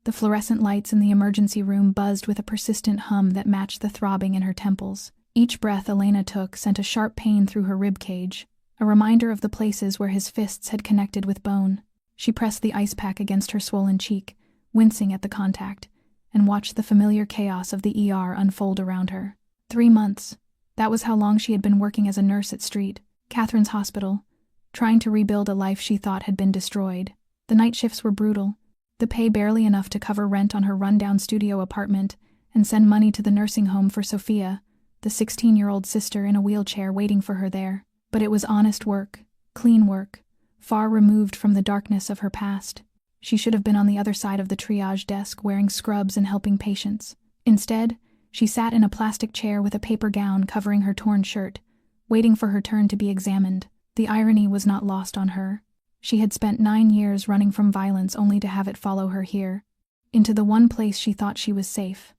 The fluorescent lights in the emergency room buzzed with a persistent hum that matched the throbbing in her temples. Each breath Elena took sent a sharp pain through her rib cage, a reminder of the places where his fists had connected with bone. She pressed the ice pack against her swollen cheek, wincing at the contact, and watched the familiar chaos of the ER unfold around her. 3 months. That was how long she had been working as a nurse at St. Catherine's Hospital, trying to rebuild a life she thought had been destroyed. The night shifts were brutal, the pay barely enough to cover rent on her rundown studio apartment and send money to the nursing home for Sophia, the 16-year-old sister in a wheelchair waiting for her there. But it was honest work, clean work, far removed from the darkness of her past. She should have been on the other side of the triage desk wearing scrubs and helping patients. Instead, she sat in a plastic chair with a paper gown covering her torn shirt, waiting for her turn to be examined. The irony was not lost on her. She had spent 9 years running from violence only to have it follow her here, into the one place she thought she was safe.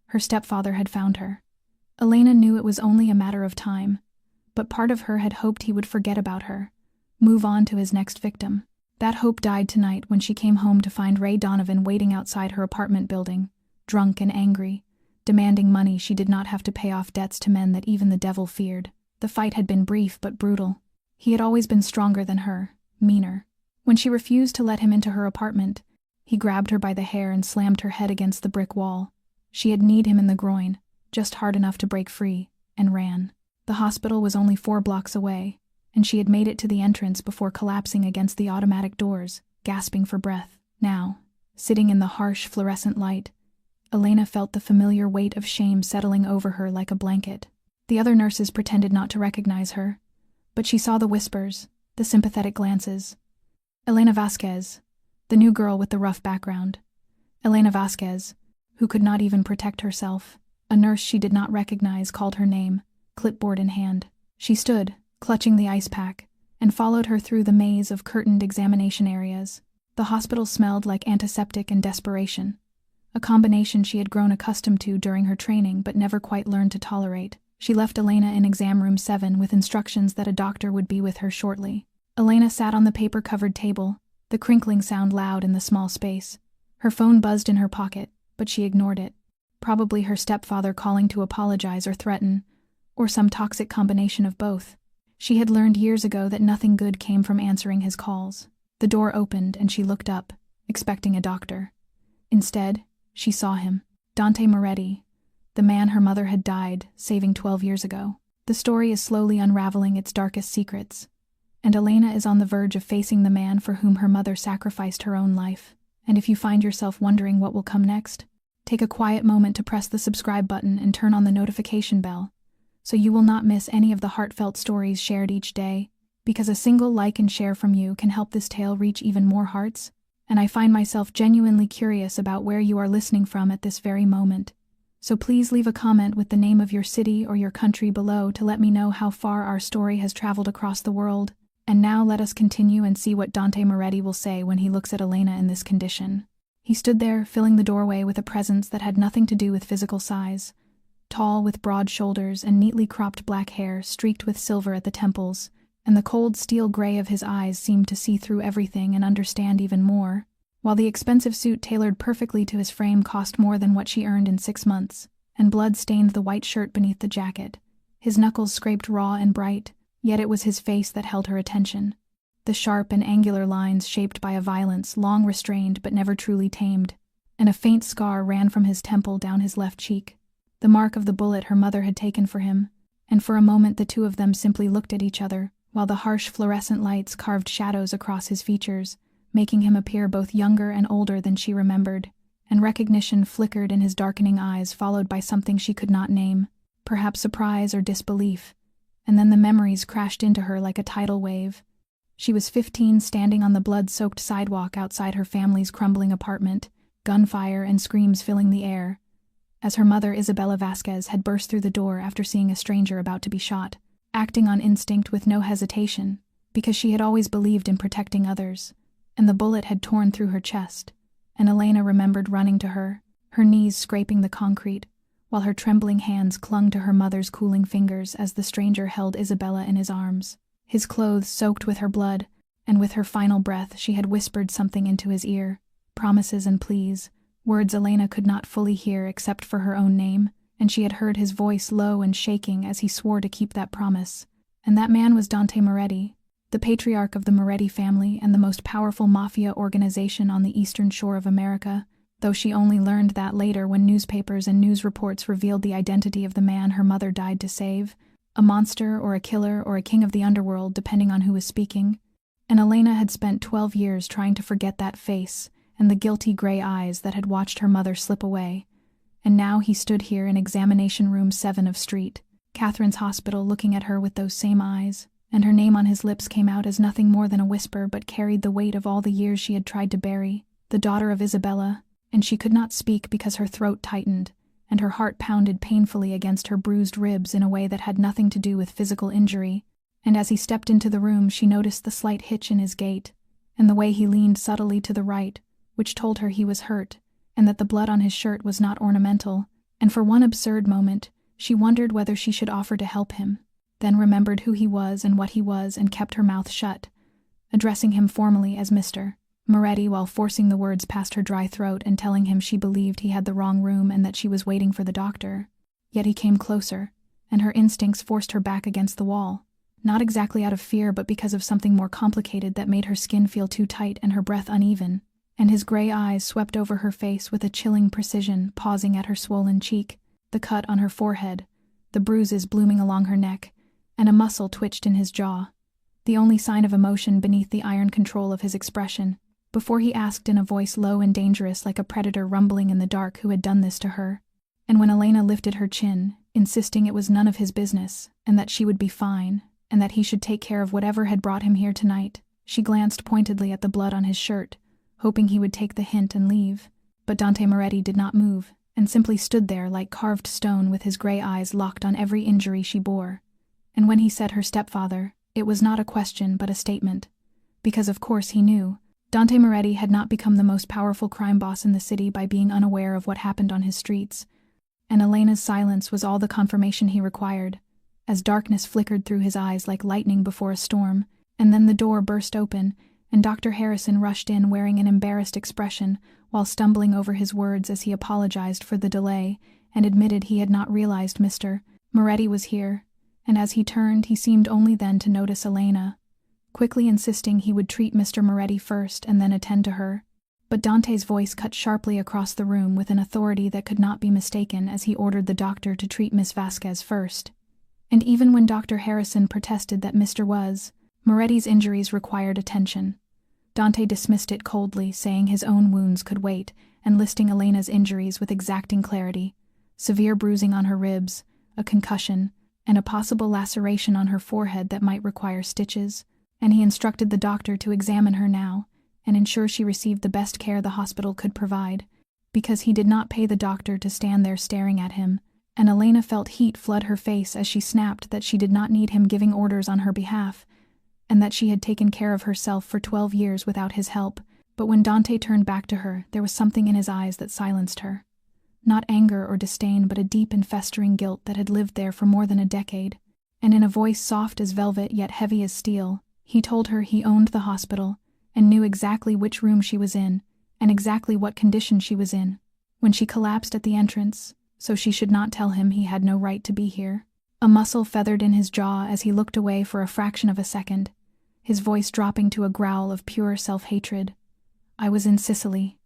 Her stepfather had found her. Elena knew it was only a matter of time, but part of her had hoped he would forget about her, move on to his next victim. That hope died tonight when she came home to find Ray Donovan waiting outside her apartment building, drunk and angry, demanding money she did not have to pay off debts to men that even the devil feared. The fight had been brief but brutal. He had always been stronger than her, meaner. When she refused to let him into her apartment, he grabbed her by the hair and slammed her head against the brick wall. She had kneed him in the groin, just hard enough to break free, and ran. The hospital was only 4 blocks away, and she had made it to the entrance before collapsing against the automatic doors, gasping for breath. Now, sitting in the harsh fluorescent light, Elena felt the familiar weight of shame settling over her like a blanket. The other nurses pretended not to recognize her, but she saw the whispers, the sympathetic glances. Elena Vasquez, the new girl with the rough background. Elena Vasquez, who could not even protect herself. A nurse she did not recognize called her name, clipboard in hand. She stood, clutching the ice pack, and followed her through the maze of curtained examination areas. The hospital smelled like antiseptic and desperation, a combination she had grown accustomed to during her training but never quite learned to tolerate. She left Elena in exam room 7 with instructions that a doctor would be with her shortly. Elena sat on the paper-covered table, the crinkling sound loud in the small space. Her phone buzzed in her pocket, but she ignored it. Probably her stepfather calling to apologize or threaten, or some toxic combination of both. She had learned years ago that nothing good came from answering his calls. The door opened and she looked up, expecting a doctor. Instead, she saw him, Dante Moretti, the man her mother had died, saving 12 years ago. The story is slowly unraveling its darkest secrets, and Elena is on the verge of facing the man for whom her mother sacrificed her own life. And if you find yourself wondering what will come next, take a quiet moment to press the subscribe button and turn on the notification bell, so you will not miss any of the heartfelt stories shared each day, because a single like and share from you can help this tale reach even more hearts, and I find myself genuinely curious about where you are listening from at this very moment. So please leave a comment with the name of your city or your country below to let me know how far our story has traveled across the world. And now let us continue and see what Dante Moretti will say when he looks at Elena in this condition. He stood there, filling the doorway with a presence that had nothing to do with physical size. Tall with broad shoulders and neatly cropped black hair streaked with silver at the temples, and the cold steel gray of his eyes seemed to see through everything and understand even more. While the expensive suit tailored perfectly to his frame cost more than what she earned in 6 months, and blood stained the white shirt beneath the jacket, his knuckles scraped raw and bright, yet it was his face that held her attention. The sharp and angular lines shaped by a violence long restrained but never truly tamed, and a faint scar ran from his temple down his left cheek, the mark of the bullet her mother had taken for him, and for a moment the two of them simply looked at each other, while the harsh fluorescent lights carved shadows across his features, making him appear both younger and older than she remembered, and recognition flickered in his darkening eyes, followed by something she could not name, perhaps surprise or disbelief, and then the memories crashed into her like a tidal wave. She was 15, standing on the blood-soaked sidewalk outside her family's crumbling apartment, gunfire and screams filling the air, as her mother Isabella Vasquez had burst through the door after seeing a stranger about to be shot, acting on instinct with no hesitation, because she had always believed in protecting others, and the bullet had torn through her chest, and Elena remembered running to her, her knees scraping the concrete, while her trembling hands clung to her mother's cooling fingers as the stranger held Isabella in his arms, his clothes soaked with her blood, and with her final breath she had whispered something into his ear, promises and pleas, Words Elena could not fully hear except for her own name, and she had heard his voice low and shaking as he swore to keep that promise. And that man was Dante Moretti, the patriarch of the Moretti family and the most powerful mafia organization on the eastern shore of America, though she only learned that later when newspapers and news reports revealed the identity of the man her mother died to save, a monster or a killer or a king of the underworld depending on who was speaking. And Elena had spent 12 years trying to forget that face and the guilty gray eyes that had watched her mother slip away. And now he stood here in examination room 7 of Street, Catherine's hospital, looking at her with those same eyes, and her name on his lips came out as nothing more than a whisper but carried the weight of all the years she had tried to bury, the daughter of Isabella, and she could not speak because her throat tightened, and her heart pounded painfully against her bruised ribs in a way that had nothing to do with physical injury. And as he stepped into the room she noticed the slight hitch in his gait, and the way he leaned subtly to the right, which told her he was hurt, and that the blood on his shirt was not ornamental, and for one absurd moment she wondered whether she should offer to help him, then remembered who he was and what he was and kept her mouth shut, addressing him formally as Mr. Moretti while forcing the words past her dry throat and telling him she believed he had the wrong room and that she was waiting for the doctor. Yet he came closer, and her instincts forced her back against the wall, not exactly out of fear but because of something more complicated that made her skin feel too tight and her breath uneven, and his gray eyes swept over her face with a chilling precision, pausing at her swollen cheek, the cut on her forehead, the bruises blooming along her neck, and a muscle twitched in his jaw, the only sign of emotion beneath the iron control of his expression, before he asked in a voice low and dangerous like a predator rumbling in the dark who had done this to her. And when Elena lifted her chin, insisting it was none of his business, and that she would be fine, and that he should take care of whatever had brought him here tonight, she glanced pointedly at the blood on his shirt, hoping he would take the hint and leave. But Dante Moretti did not move, and simply stood there like carved stone with his gray eyes locked on every injury she bore. And when he said her stepfather, it was not a question but a statement. Because of course he knew. Dante Moretti had not become the most powerful crime boss in the city by being unaware of what happened on his streets. And Elena's silence was all the confirmation he required, as darkness flickered through his eyes like lightning before a storm, and then the door burst open, and Dr. Harrison rushed in wearing an embarrassed expression while stumbling over his words as he apologized for the delay and admitted he had not realized Mr. Moretti was here, and as he turned he seemed only then to notice Elena, quickly insisting he would treat Mr. Moretti first and then attend to her. But Dante's voice cut sharply across the room with an authority that could not be mistaken as he ordered the doctor to treat Miss Vasquez first. And even when Dr. Harrison protested that Mr. Moretti's injuries required attention, Dante dismissed it coldly, saying his own wounds could wait, and listing Elena's injuries with exacting clarity: severe bruising on her ribs, a concussion, and a possible laceration on her forehead that might require stitches, and he instructed the doctor to examine her now and ensure she received the best care the hospital could provide, because he did not pay the doctor to stand there staring at him, and Elena felt heat flood her face as she snapped that she did not need him giving orders on her behalf, and that she had taken care of herself for 12 years without his help. But when Dante turned back to her, there was something in his eyes that silenced her. Not anger or disdain, but a deep and festering guilt that had lived there for more than a decade. And in a voice soft as velvet yet heavy as steel, he told her he owned the hospital and knew exactly which room she was in and exactly what condition she was in when she collapsed at the entrance, so she should not tell him he had no right to be here. A muscle feathered in his jaw as he looked away for a fraction of a second, his voice dropping to a growl of pure self-hatred. I was in Sicily.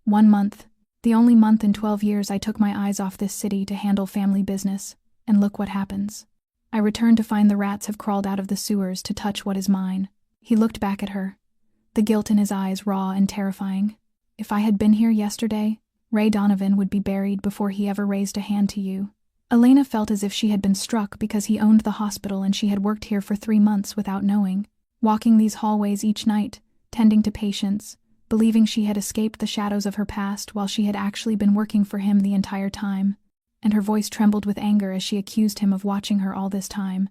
1 month, the only month in 12 years I took my eyes off this city to handle family business, and look what happens. I returned to find the rats have crawled out of the sewers to touch what is mine. He looked back at her, the guilt in his eyes raw and terrifying. If I had been here yesterday, Ray Donovan would be buried before he ever raised a hand to you. Elena felt as if she had been struck because he owned the hospital and she had worked here for 3 months without knowing, walking these hallways each night, tending to patients, believing she had escaped the shadows of her past while she had actually been working for him the entire time. And her voice trembled with anger as she accused him of watching her all this time,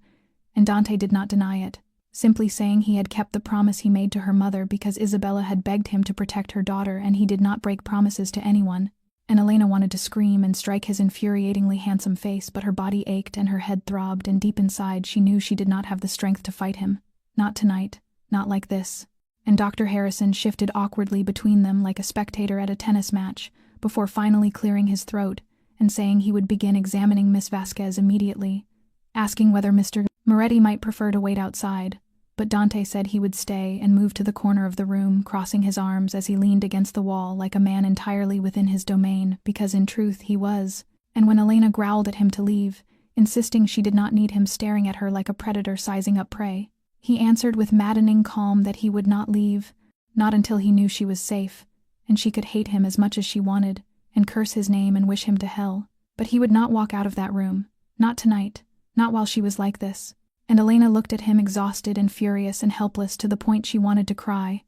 and Dante did not deny it, simply saying he had kept the promise he made to her mother because Isabella had begged him to protect her daughter and he did not break promises to anyone. And Elena wanted to scream and strike his infuriatingly handsome face, but her body ached and her head throbbed, and deep inside she knew she did not have the strength to fight him. Not tonight, not like this. And Dr. Harrison shifted awkwardly between them like a spectator at a tennis match, before finally clearing his throat and saying he would begin examining Miss Vasquez immediately, asking whether Mr. Moretti might prefer to wait outside, but Dante said he would stay and moved to the corner of the room, crossing his arms as he leaned against the wall like a man entirely within his domain, because in truth he was. And when Elena growled at him to leave, insisting she did not need him staring at her like a predator sizing up prey, he answered with maddening calm that he would not leave, not until he knew she was safe, and she could hate him as much as she wanted, and curse his name and wish him to hell. But he would not walk out of that room, not tonight, not while she was like this. And Elena looked at him exhausted and furious and helpless to the point she wanted to cry.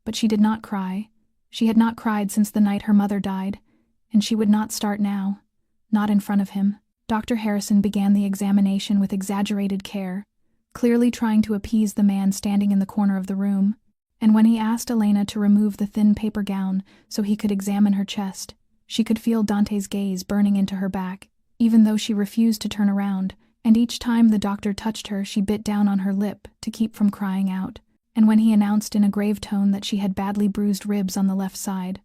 But she did not cry. She had not cried since the night her mother died, and she would not start now. Not in front of him. Dr. Harrison began the examination with exaggerated care, clearly trying to appease the man standing in the corner of the room, and when he asked Elena to remove the thin paper gown so he could examine her chest, she could feel Dante's gaze burning into her back, even though she refused to turn around, and each time the doctor touched her she bit down on her lip to keep from crying out. And when he announced in a grave tone that she had badly bruised ribs on the left side,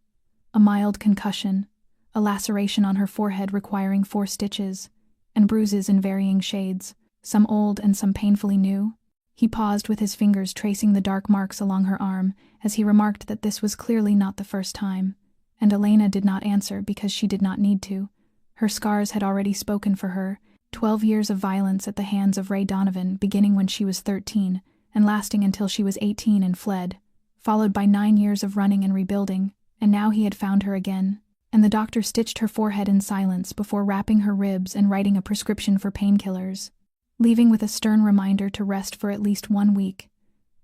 a mild concussion, a laceration on her forehead requiring 4 stitches, and bruises in varying shades, some old and some painfully new, he paused with his fingers tracing the dark marks along her arm as he remarked that this was clearly not the first time, and Elena did not answer because she did not need to. Her scars had already spoken for her, 12 years of violence at the hands of Ray Donovan, beginning when she was 13 and lasting until she was 18 and fled, followed by 9 years of running and rebuilding, and now he had found her again. And the doctor stitched her forehead in silence before wrapping her ribs and writing a prescription for painkillers, leaving with a stern reminder to rest for at least 1 week.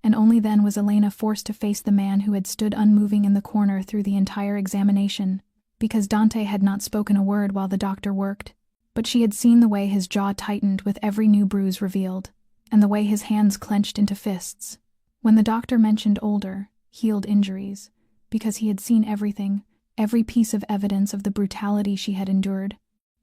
And only then was Elena forced to face the man who had stood unmoving in the corner through the entire examination, because Dante had not spoken a word while the doctor worked. But she had seen the way his jaw tightened with every new bruise revealed, and the way his hands clenched into fists. When the doctor mentioned older, healed injuries, because he had seen everything, every piece of evidence of the brutality she had endured,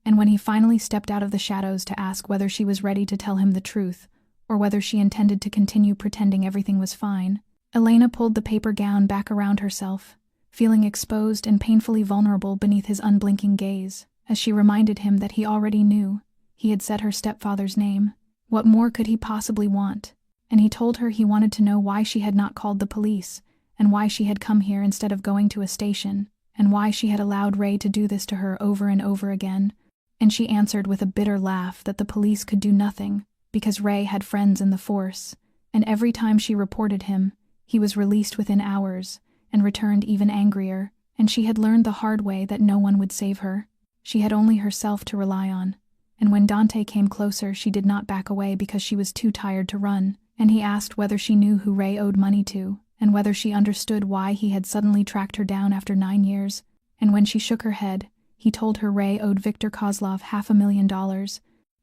and when he finally stepped out of the shadows to ask whether she was ready to tell him the truth, or whether she intended to continue pretending everything was fine, Elena pulled the paper gown back around herself, feeling exposed and painfully vulnerable beneath his unblinking gaze, as she reminded him that he already knew. He had said her stepfather's name. What more could he possibly want? And he told her he wanted to know why she had not called the police, and why she had come here instead of going to a station, and why she had allowed Ray to do this to her over and over again. And she answered with a bitter laugh that the police could do nothing, because Ray had friends in the force, and every time she reported him, he was released within hours, and returned even angrier, and she had learned the hard way that no one would save her. She had only herself to rely on, and when Dante came closer she did not back away because she was too tired to run, and he asked whether she knew who Ray owed money to, and whether she understood why he had suddenly tracked her down after 9 years, and when she shook her head, he told her Ray owed Viktor Kozlov $500,000,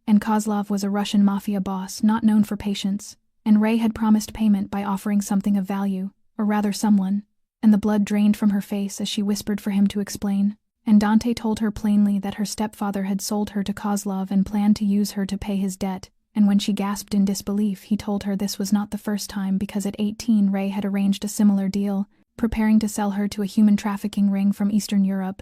and Kozlov was a Russian mafia boss not known for patience, and Ray had promised payment by offering something of value, or rather someone, and the blood drained from her face as she whispered for him to explain. And Dante told her plainly that her stepfather had sold her to Kozlov and planned to use her to pay his debt, and when she gasped in disbelief he told her this was not the first time because at 18 Ray had arranged a similar deal, preparing to sell her to a human trafficking ring from Eastern Europe.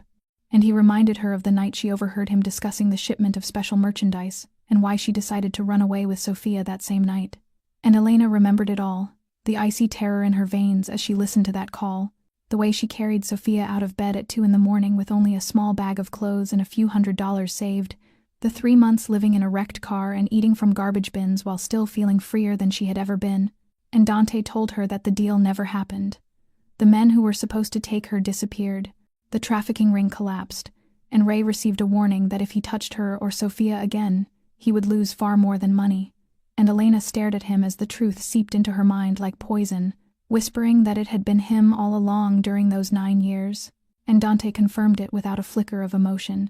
And he reminded her of the night she overheard him discussing the shipment of special merchandise, and why she decided to run away with Sophia that same night. And Elena remembered it all, the icy terror in her veins as she listened to that call, the way she carried Sophia out of bed at 2 a.m. with only a small bag of clothes and a few $100s saved, the 3 months living in a wrecked car and eating from garbage bins while still feeling freer than she had ever been. And Dante told her that the deal never happened. The men who were supposed to take her disappeared, the trafficking ring collapsed, and Ray received a warning that if he touched her or Sophia again, he would lose far more than money. And Elena stared at him as the truth seeped into her mind like poison, whispering that it had been him all along during those 9 years, and Dante confirmed it without a flicker of emotion,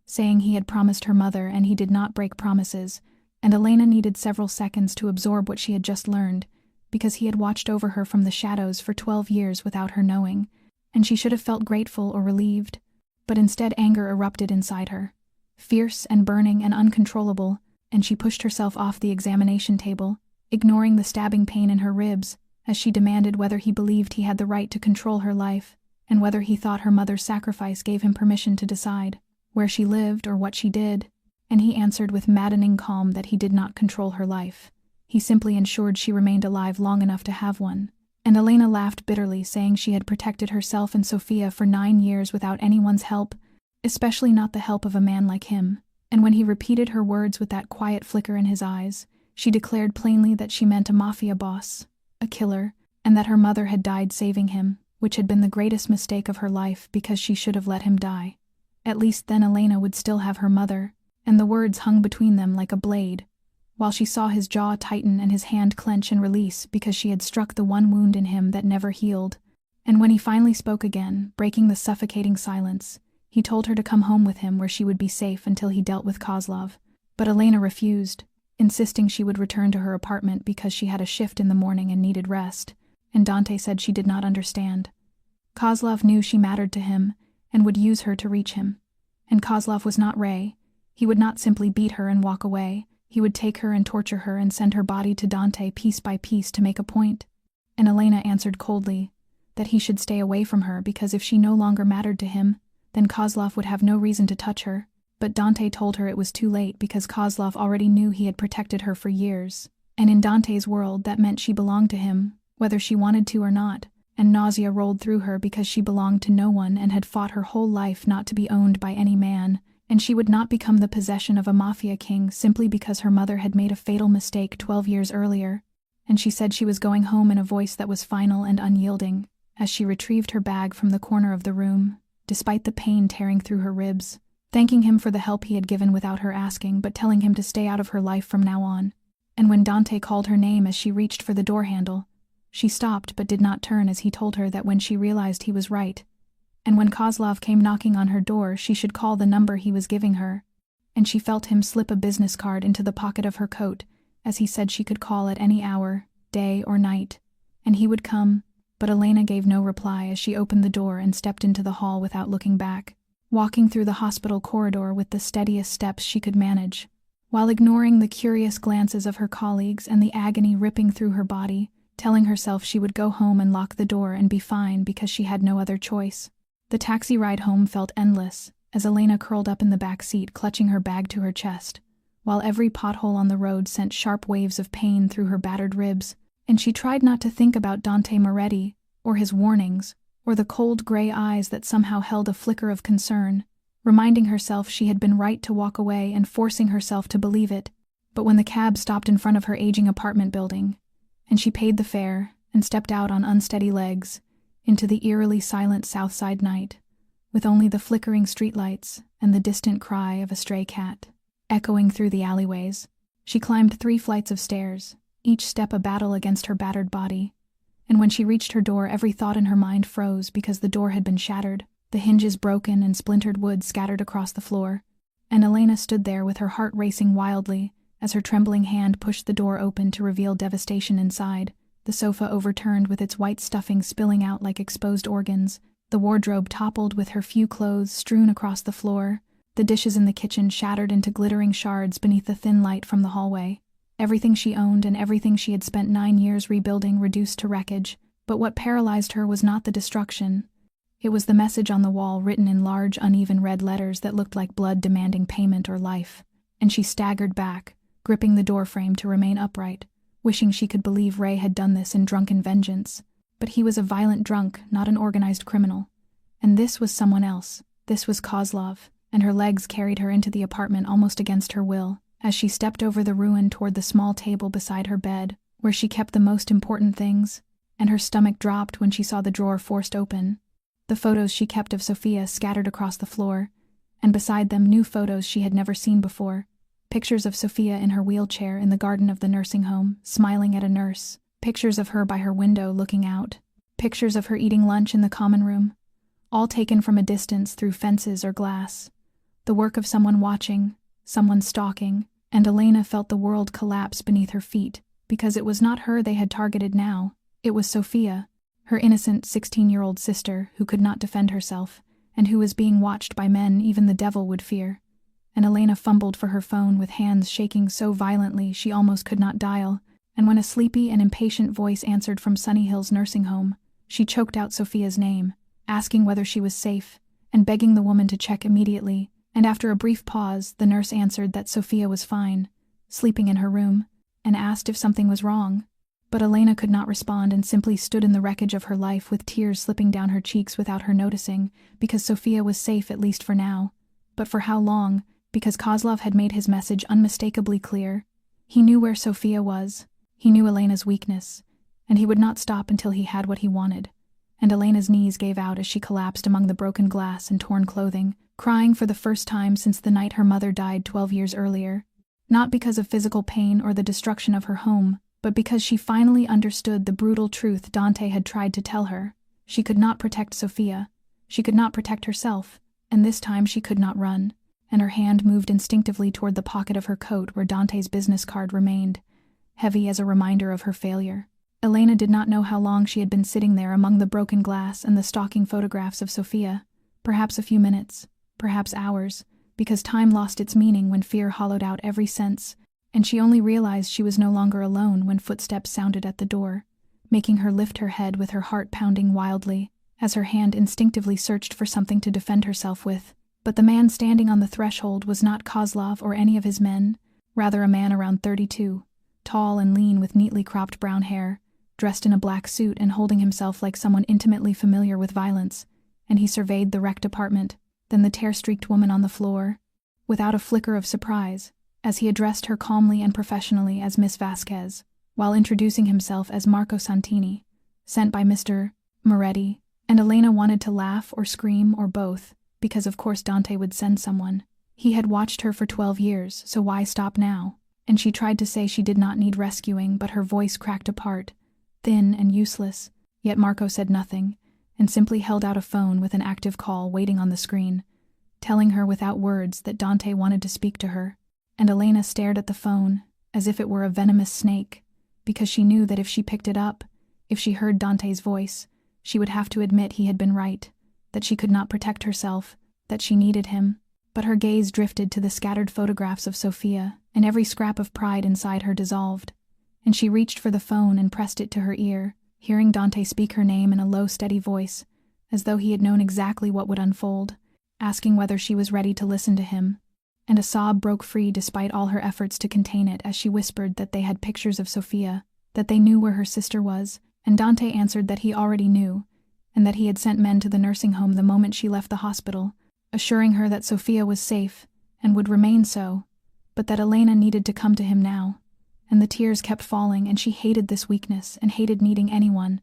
saying he had promised her mother and he did not break promises, and Elena needed several seconds to absorb what she had just learned, because he had watched over her from the shadows for 12 years without her knowing, and she should have felt grateful or relieved, but instead anger erupted inside her, fierce and burning and uncontrollable, and she pushed herself off the examination table, ignoring the stabbing pain in her ribs, as she demanded whether he believed he had the right to control her life, and whether he thought her mother's sacrifice gave him permission to decide where she lived or what she did, and he answered with maddening calm that he did not control her life. He simply ensured she remained alive long enough to have one. And Elena laughed bitterly, saying she had protected herself and Sofia for 9 years without anyone's help, especially not the help of a man like him. And when he repeated her words with that quiet flicker in his eyes, she declared plainly that she meant a mafia boss, a killer, and that her mother had died saving him, which had been the greatest mistake of her life because she should have let him die. At least then Elena would still have her mother, and the words hung between them like a blade, while she saw his jaw tighten and his hand clench and release because she had struck the one wound in him that never healed. And when he finally spoke again, breaking the suffocating silence, he told her to come home with him where she would be safe until he dealt with Kozlov. But Elena refused, insisting she would return to her apartment because she had a shift in the morning and needed rest, and Dante said she did not understand. Kozlov knew she mattered to him and would use her to reach him. And Kozlov was not Ray. He would not simply beat her and walk away. He would take her and torture her and send her body to Dante piece by piece to make a point. And Elena answered coldly that he should stay away from her because if she no longer mattered to him, then Kozlov would have no reason to touch her. But Dante told her it was too late because Kozlov already knew he had protected her for years. And in Dante's world that meant she belonged to him, whether she wanted to or not, and nausea rolled through her because she belonged to no one and had fought her whole life not to be owned by any man. And she would not become the possession of a mafia king simply because her mother had made a fatal mistake 12 years earlier. And she said she was going home in a voice that was final and unyielding, as she retrieved her bag from the corner of the room, despite the pain tearing through her ribs, thanking him for the help he had given without her asking, but telling him to stay out of her life from now on. And when Dante called her name as she reached for the door handle, she stopped but did not turn as he told her that when she realized he was right, and when Kozlov came knocking on her door, she should call the number he was giving her. And she felt him slip a business card into the pocket of her coat, as he said she could call at any hour, day or night, and he would come. But Elena gave no reply as she opened the door and stepped into the hall without looking back, walking through the hospital corridor with the steadiest steps she could manage, while ignoring the curious glances of her colleagues and the agony ripping through her body, telling herself she would go home and lock the door and be fine because she had no other choice. The taxi ride home felt endless, as Elena curled up in the back seat clutching her bag to her chest, while every pothole on the road sent sharp waves of pain through her battered ribs, and she tried not to think about Dante Moretti, or his warnings, or the cold gray eyes that somehow held a flicker of concern, reminding herself she had been right to walk away and forcing herself to believe it. But when the cab stopped in front of her aging apartment building, and she paid the fare and stepped out on unsteady legs, into the eerily silent South Side night, with only the flickering streetlights and the distant cry of a stray cat echoing through the alleyways, she climbed 3 flights of stairs, each step a battle against her battered body. And when she reached her door, every thought in her mind froze because the door had been shattered, the hinges broken and splintered wood scattered across the floor. And Elena stood there with her heart racing wildly as her trembling hand pushed the door open to reveal devastation inside. The sofa overturned with its white stuffing spilling out like exposed organs, the wardrobe toppled with her few clothes strewn across the floor, the dishes in the kitchen shattered into glittering shards beneath the thin light from the hallway. Everything she owned and everything she had spent 9 years rebuilding reduced to wreckage, but what paralyzed her was not the destruction. It was the message on the wall written in large, uneven red letters that looked like blood demanding payment or life, and she staggered back, gripping the doorframe to remain upright, wishing she could believe Ray had done this in drunken vengeance. But he was a violent drunk, not an organized criminal. And this was someone else. This was Kozlov, and her legs carried her into the apartment almost against her will, as she stepped over the ruin toward the small table beside her bed, where she kept the most important things, and her stomach dropped when she saw the drawer forced open. The photos she kept of Sofia scattered across the floor, and beside them new photos she had never seen before. Pictures of Sofia in her wheelchair in the garden of the nursing home, smiling at a nurse. Pictures of her by her window looking out. Pictures of her eating lunch in the common room, all taken from a distance through fences or glass. The work of someone watching, someone stalking, and Elena felt the world collapse beneath her feet, because it was not her they had targeted now. It was Sofia, her innocent 16-year-old sister who could not defend herself, and who was being watched by men even the devil would fear. And Elena fumbled for her phone with hands shaking so violently she almost could not dial, and when a sleepy and impatient voice answered from Sunny Hill's nursing home, she choked out Sofia's name, asking whether she was safe, and begging the woman to check immediately, and after a brief pause, the nurse answered that Sophia was fine, sleeping in her room, and asked if something was wrong. But Elena could not respond and simply stood in the wreckage of her life with tears slipping down her cheeks without her noticing, because Sophia was safe at least for now. But for how long? Because Kozlov had made his message unmistakably clear. He knew where Sophia was, he knew Elena's weakness, and he would not stop until he had what he wanted. And Elena's knees gave out as she collapsed among the broken glass and torn clothing, crying for the first time since the night her mother died 12 years earlier. Not because of physical pain or the destruction of her home, but because she finally understood the brutal truth Dante had tried to tell her. She could not protect Sophia. She could not protect herself, and this time she could not run. And her hand moved instinctively toward the pocket of her coat where Dante's business card remained, heavy as a reminder of her failure. Elena did not know how long she had been sitting there among the broken glass and the stalking photographs of Sophia. Perhaps a few minutes, perhaps hours, because time lost its meaning when fear hollowed out every sense, and she only realized she was no longer alone when footsteps sounded at the door, making her lift her head with her heart pounding wildly, as her hand instinctively searched for something to defend herself with. But the man standing on the threshold was not Kozlov or any of his men, rather a man around 32, tall and lean with neatly cropped brown hair, dressed in a black suit and holding himself like someone intimately familiar with violence, and he surveyed the wrecked apartment, then the tear-streaked woman on the floor, without a flicker of surprise, as he addressed her calmly and professionally as Miss Vasquez, while introducing himself as Marco Santini, sent by Mr. Moretti, and Elena wanted to laugh or scream or both, because of course Dante would send someone. He had watched her for 12 years, so why stop now? And she tried to say she did not need rescuing, but her voice cracked apart, thin and useless, yet Marco said nothing, and simply held out a phone with an active call waiting on the screen, telling her without words that Dante wanted to speak to her. And Elena stared at the phone, as if it were a venomous snake, because she knew that if she picked it up, if she heard Dante's voice, she would have to admit he had been right, that she could not protect herself, that she needed him. But her gaze drifted to the scattered photographs of Sophia, and every scrap of pride inside her dissolved, and she reached for the phone and pressed it to her ear, hearing Dante speak her name in a low, steady voice, as though he had known exactly what would unfold, asking whether she was ready to listen to him. And a sob broke free despite all her efforts to contain it as she whispered that they had pictures of Sophia, that they knew where her sister was, and Dante answered that he already knew, and that he had sent men to the nursing home the moment she left the hospital, assuring her that Sophia was safe, and would remain so, but that Elena needed to come to him now. And the tears kept falling, and she hated this weakness and hated needing anyone,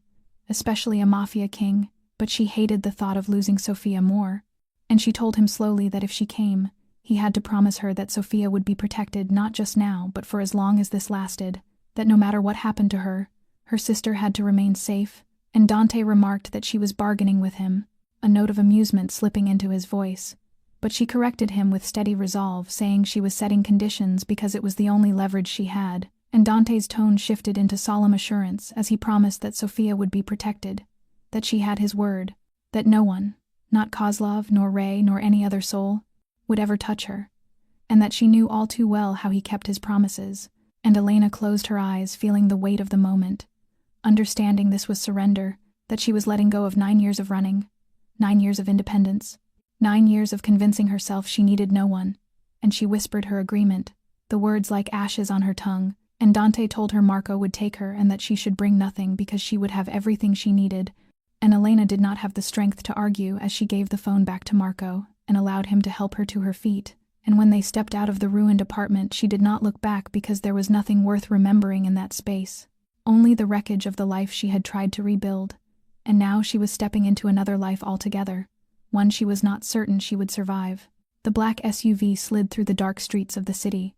especially a Mafia king, but she hated the thought of losing Sophia more. And she told him slowly that if she came, he had to promise her that Sophia would be protected not just now but for as long as this lasted, that no matter what happened to her, her sister had to remain safe. And Dante remarked that she was bargaining with him, a note of amusement slipping into his voice. But she corrected him with steady resolve, saying she was setting conditions because it was the only leverage she had, and Dante's tone shifted into solemn assurance as he promised that Sophia would be protected, that she had his word, that no one, not Kozlov, nor Ray, nor any other soul, would ever touch her, and that she knew all too well how he kept his promises. And Elena closed her eyes, feeling the weight of the moment, understanding this was surrender, that she was letting go of 9 years of running, 9 years of independence, 9 years of convincing herself she needed no one, and she whispered her agreement, the words like ashes on her tongue, and Dante told her Marco would take her and that she should bring nothing because she would have everything she needed, and Elena did not have the strength to argue as she gave the phone back to Marco and allowed him to help her to her feet. And when they stepped out of the ruined apartment, she did not look back because there was nothing worth remembering in that space, only the wreckage of the life she had tried to rebuild. And now she was stepping into another life altogether, one she was not certain she would survive. The black SUV slid through the dark streets of the city,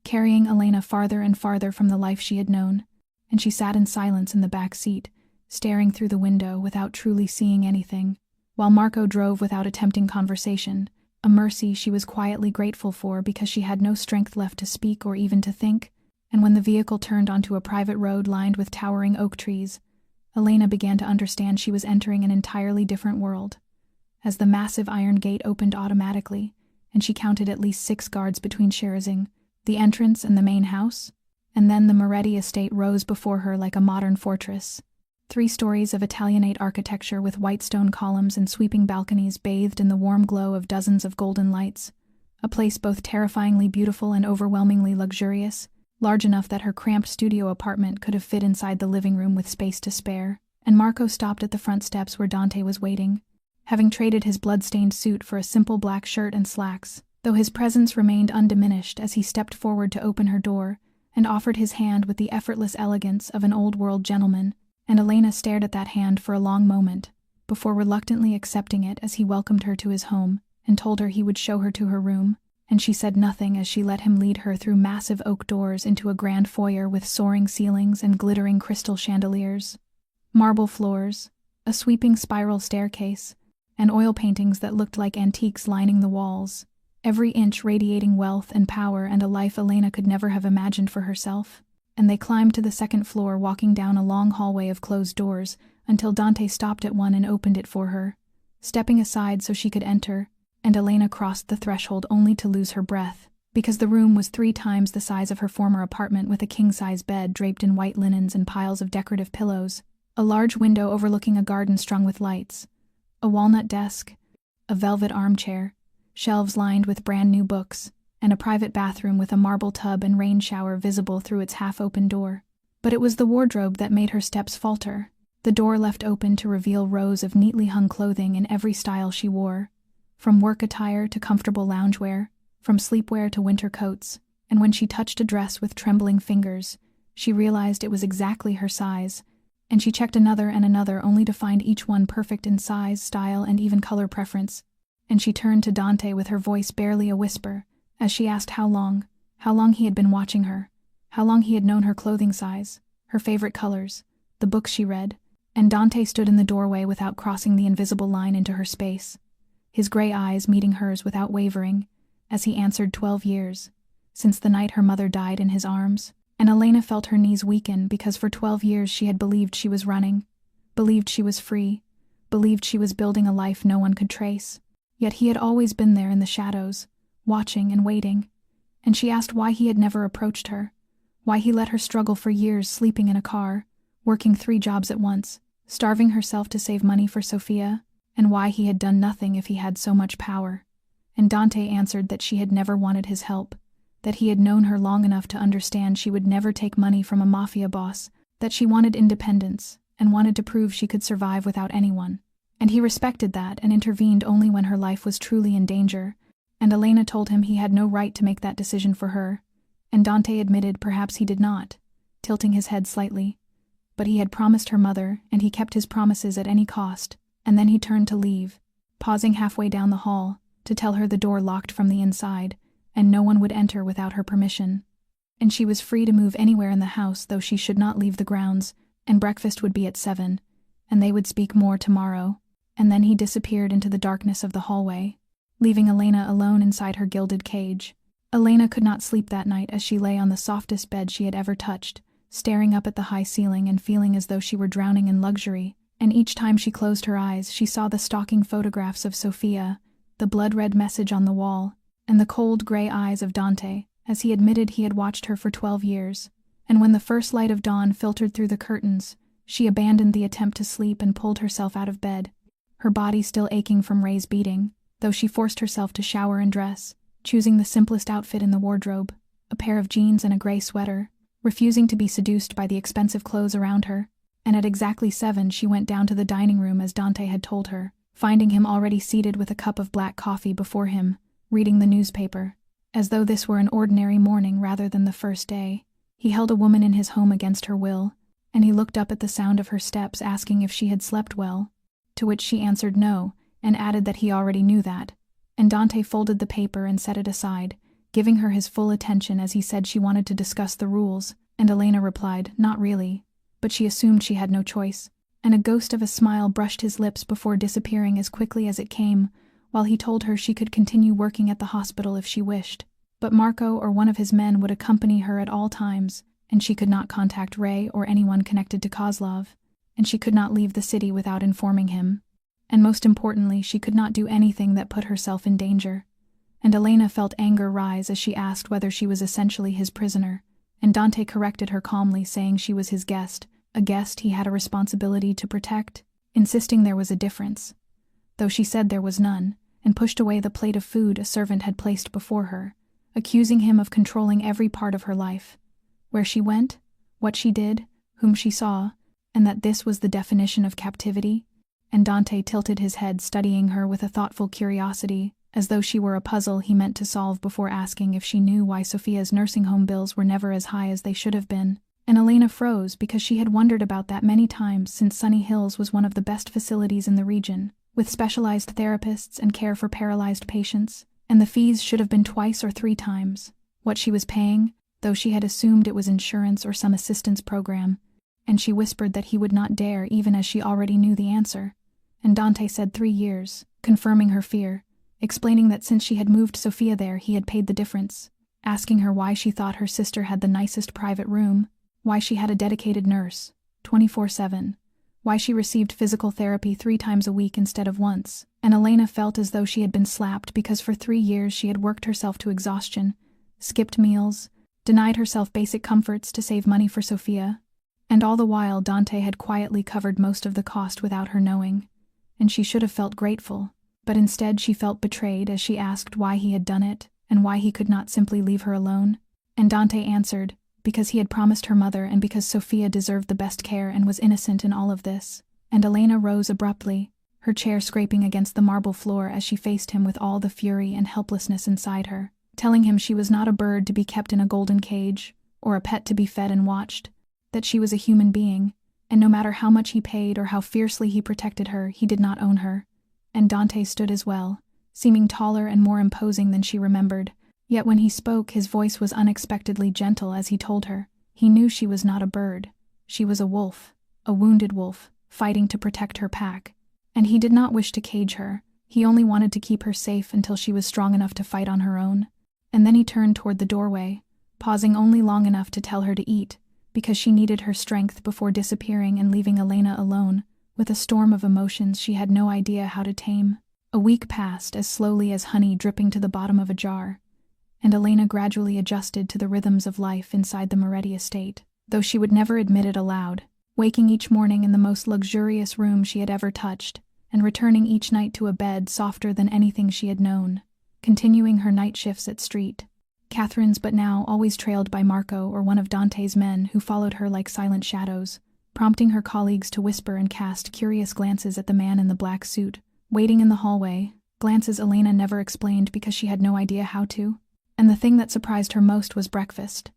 carrying Elena farther and farther from the life she had known, and she sat in silence in the back seat, staring through the window without truly seeing anything, while Marco drove without attempting conversation, a mercy she was quietly grateful for because she had no strength left to speak or even to think. And when the vehicle turned onto a private road lined with towering oak trees, Elena began to understand she was entering an entirely different world. As the massive iron gate opened automatically, and she counted at least 6 guards between Sherazing, the entrance and the main house, and then the Moretti estate rose before her like a modern fortress. 3 stories of Italianate architecture with white stone columns and sweeping balconies bathed in the warm glow of dozens of golden lights. A place both terrifyingly beautiful and overwhelmingly luxurious, large enough that her cramped studio apartment could have fit inside the living room with space to spare. And Marco stopped at the front steps where Dante was waiting, having traded his blood-stained suit for a simple black shirt and slacks, though his presence remained undiminished as he stepped forward to open her door and offered his hand with the effortless elegance of an old-world gentleman. And Elena stared at that hand for a long moment, before reluctantly accepting it as he welcomed her to his home and told her he would show her to her room, and she said nothing as she let him lead her through massive oak doors into a grand foyer with soaring ceilings and glittering crystal chandeliers, marble floors, a sweeping spiral staircase, and oil paintings that looked like antiques lining the walls, every inch radiating wealth and power and a life Elena could never have imagined for herself. And they climbed to the second floor, walking down a long hallway of closed doors, until Dante stopped at one and opened it for her, stepping aside so she could enter, and Elena crossed the threshold only to lose her breath, because the room was 3 times the size of her former apartment, with a king-size bed draped in white linens and piles of decorative pillows, a large window overlooking a garden strung with lights, a walnut desk, a velvet armchair, shelves lined with brand-new books, and a private bathroom with a marble tub and rain shower visible through its half-open door. But it was the wardrobe that made her steps falter, the door left open to reveal rows of neatly hung clothing in every style she wore, from work attire to comfortable loungewear, from sleepwear to winter coats, and when she touched a dress with trembling fingers, she realized it was exactly her size, and she checked another and another only to find each one perfect in size, style, and even color preference. And she turned to Dante with her voice barely a whisper, as she asked how long he had been watching her, how long he had known her clothing size, her favorite colors, the books she read. And Dante stood in the doorway without crossing the invisible line into her space, his gray eyes meeting hers without wavering, as he answered 12 years, since the night her mother died in his arms. And Elena felt her knees weaken, because for 12 years she had believed she was running, believed she was free, believed she was building a life no one could trace. Yet he had always been there in the shadows, watching and waiting, and she asked why he had never approached her, why he let her struggle for years, sleeping in a car, working 3 jobs at once, starving herself to save money for Sofia, and why he had done nothing if he had so much power. And Dante answered that she had never wanted his help, that he had known her long enough to understand she would never take money from a mafia boss, that she wanted independence, and wanted to prove she could survive without anyone. And he respected that and intervened only when her life was truly in danger, and Elena told him he had no right to make that decision for her, and Dante admitted perhaps he did not, tilting his head slightly. But he had promised her mother, and he kept his promises at any cost, and then he turned to leave, pausing halfway down the hall, to tell her the door locked from the inside, and no one would enter without her permission. And she was free to move anywhere in the house, though she should not leave the grounds, and breakfast would be at 7, and they would speak more tomorrow. And then he disappeared into the darkness of the hallway, leaving Elena alone inside her gilded cage. Elena could not sleep that night as she lay on the softest bed she had ever touched, staring up at the high ceiling and feeling as though she were drowning in luxury. And each time she closed her eyes, she saw the stalking photographs of Sofia, the blood-red message on the wall, and the cold gray eyes of Dante, as he admitted he had watched her for 12 years. And when the first light of dawn filtered through the curtains, she abandoned the attempt to sleep and pulled herself out of bed, her body still aching from Ray's beating, though she forced herself to shower and dress, choosing the simplest outfit in the wardrobe, a pair of jeans and a gray sweater, refusing to be seduced by the expensive clothes around her. And at exactly 7 she went down to the dining room as Dante had told her, finding him already seated with a cup of black coffee before him, reading the newspaper, as though this were an ordinary morning rather than the first day. He held a woman in his home against her will, and he looked up at the sound of her steps, asking if she had slept well, to which she answered no, and added that he already knew that. And Dante folded the paper and set it aside, giving her his full attention as he said she wanted to discuss the rules, and Elena replied, not really, but she assumed she had no choice, and a ghost of a smile brushed his lips before disappearing as quickly as it came, while he told her she could continue working at the hospital if she wished, but Marco or one of his men would accompany her at all times, and she could not contact Ray or anyone connected to Kozlov, and she could not leave the city without informing him. And most importantly, she could not do anything that put herself in danger. And Elena felt anger rise as she asked whether she was essentially his prisoner, and Dante corrected her calmly, saying she was his guest, a guest he had a responsibility to protect, insisting there was a difference, though she said there was none, and pushed away the plate of food a servant had placed before her, accusing him of controlling every part of her life, where she went, what she did, whom she saw, and that this was the definition of captivity. And Dante tilted his head, studying her with a thoughtful curiosity, as though she were a puzzle he meant to solve before asking if she knew why Sophia's nursing home bills were never as high as they should have been. And Elena froze, because she had wondered about that many times, since Sunny Hills was one of the best facilities in the region, with specialized therapists and care for paralyzed patients, and the fees should have been 2 or 3 times what she was paying, though she had assumed it was insurance or some assistance program, and she whispered that he would not dare, even as she already knew the answer. And Dante said 3 years, confirming her fear, explaining that since she had moved Sophia there he had paid the difference, asking her why she thought her sister had the nicest private room, why she had a dedicated nurse, 24/7, why she received physical therapy 3 times a week instead of once, and Elena felt as though she had been slapped because for 3 years she had worked herself to exhaustion, skipped meals, denied herself basic comforts to save money for Sophia, and all the while Dante had quietly covered most of the cost without her knowing, and she should have felt grateful, but instead she felt betrayed as she asked why he had done it, and why he could not simply leave her alone. And Dante answered, because he had promised her mother and because Sophia deserved the best care and was innocent in all of this. And Elena rose abruptly, her chair scraping against the marble floor as she faced him with all the fury and helplessness inside her, telling him she was not a bird to be kept in a golden cage, or a pet to be fed and watched, that she was a human being, and no matter how much he paid or how fiercely he protected her, he did not own her. And Dante stood as well, seeming taller and more imposing than she remembered. Yet when he spoke, his voice was unexpectedly gentle as he told her. He knew she was not a bird. She was a wolf, a wounded wolf, fighting to protect her pack. And he did not wish to cage her. He only wanted to keep her safe until she was strong enough to fight on her own. And then he turned toward the doorway, pausing only long enough to tell her to eat, because she needed her strength before disappearing and leaving Elena alone, with a storm of emotions she had no idea how to tame. A week passed as slowly as honey dripping to the bottom of a jar, and Elena gradually adjusted to the rhythms of life inside the Moretti estate, though she would never admit it aloud, waking each morning in the most luxurious room she had ever touched, and returning each night to a bed softer than anything she had known, continuing her night shifts at Street Catherine's, but now always trailed by Marco or one of Dante's men who followed her like silent shadows, prompting her colleagues to whisper and cast curious glances at the man in the black suit, waiting in the hallway, glances Elena never explained because she had no idea how to. And the thing that surprised her most was breakfast,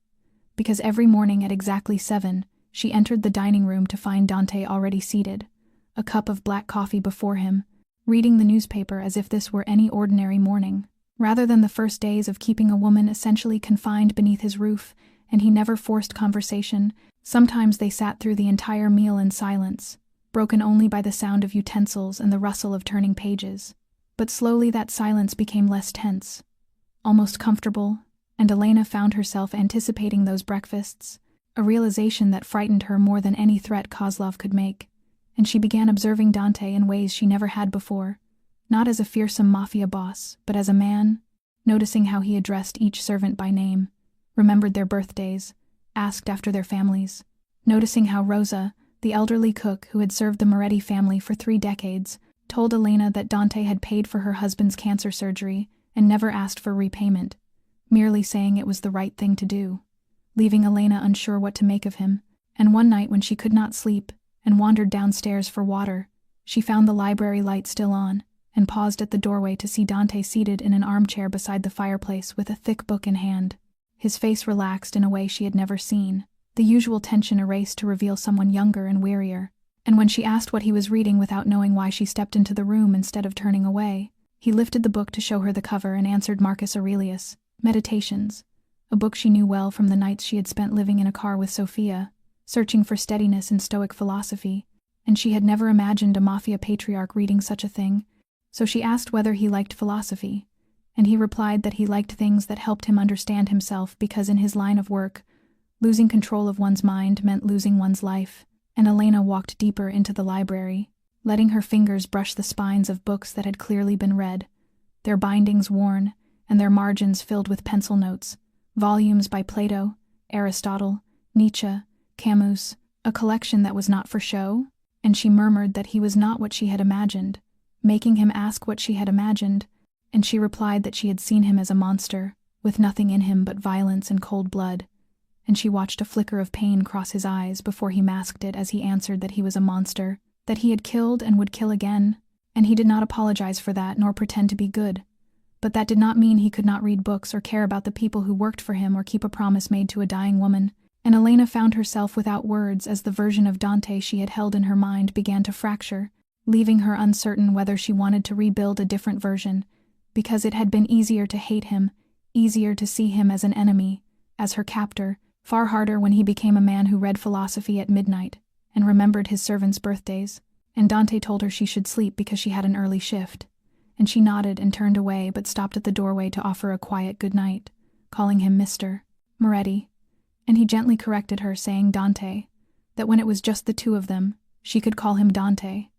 because every morning at exactly 7, she entered the dining room to find Dante already seated, a cup of black coffee before him, reading the newspaper as if this were any ordinary morning, rather than the first days of keeping a woman essentially confined beneath his roof, and he never forced conversation. Sometimes they sat through the entire meal in silence, broken only by the sound of utensils and the rustle of turning pages. But slowly that silence became less tense, almost comfortable, and Elena found herself anticipating those breakfasts, a realization that frightened her more than any threat Kozlov could make, and she began observing Dante in ways she never had before, not as a fearsome mafia boss, but as a man, noticing how he addressed each servant by name, remembered their birthdays, asked after their families, noticing how Rosa, the elderly cook who had served the Moretti family for 3 decades, told Elena that Dante had paid for her husband's cancer surgery and never asked for repayment, merely saying it was the right thing to do, leaving Elena unsure what to make of him. And one night when she could not sleep and wandered downstairs for water, she found the library light still on, and paused at the doorway to see Dante seated in an armchair beside the fireplace with a thick book in hand. His face relaxed in a way she had never seen, the usual tension erased to reveal someone younger and wearier. And when she asked what he was reading without knowing why she stepped into the room instead of turning away, he lifted the book to show her the cover and answered Marcus Aurelius, Meditations, a book she knew well from the nights she had spent living in a car with Sophia, searching for steadiness in Stoic philosophy, and she had never imagined a mafia patriarch reading such a thing. So she asked whether he liked philosophy, and he replied that he liked things that helped him understand himself because in his line of work, losing control of one's mind meant losing one's life. And Elena walked deeper into the library, letting her fingers brush the spines of books that had clearly been read, their bindings worn and their margins filled with pencil notes, volumes by Plato, Aristotle, Nietzsche, Camus, A collection that was not for show? And she murmured that he was not what she had imagined, making him ask what she had imagined, and she replied that she had seen him as a monster, with nothing in him but violence and cold blood, and she watched a flicker of pain cross his eyes before he masked it as he answered that he was a monster, that he had killed and would kill again, and he did not apologize for that nor pretend to be good. But that did not mean he could not read books or care about the people who worked for him or keep a promise made to a dying woman, and Elena found herself without words as the version of Dante she had held in her mind began to fracture, leaving her uncertain whether she wanted to rebuild a different version, because it had been easier to hate him, easier to see him as an enemy, as her captor, far harder when he became a man who read philosophy at midnight and remembered his servants' birthdays, and Dante told her she should sleep because she had an early shift, and she nodded and turned away but stopped at the doorway to offer a quiet good night, calling him Mr. Moretti, and he gently corrected her, saying Dante, that when it was just the two of them, she could call him Dante,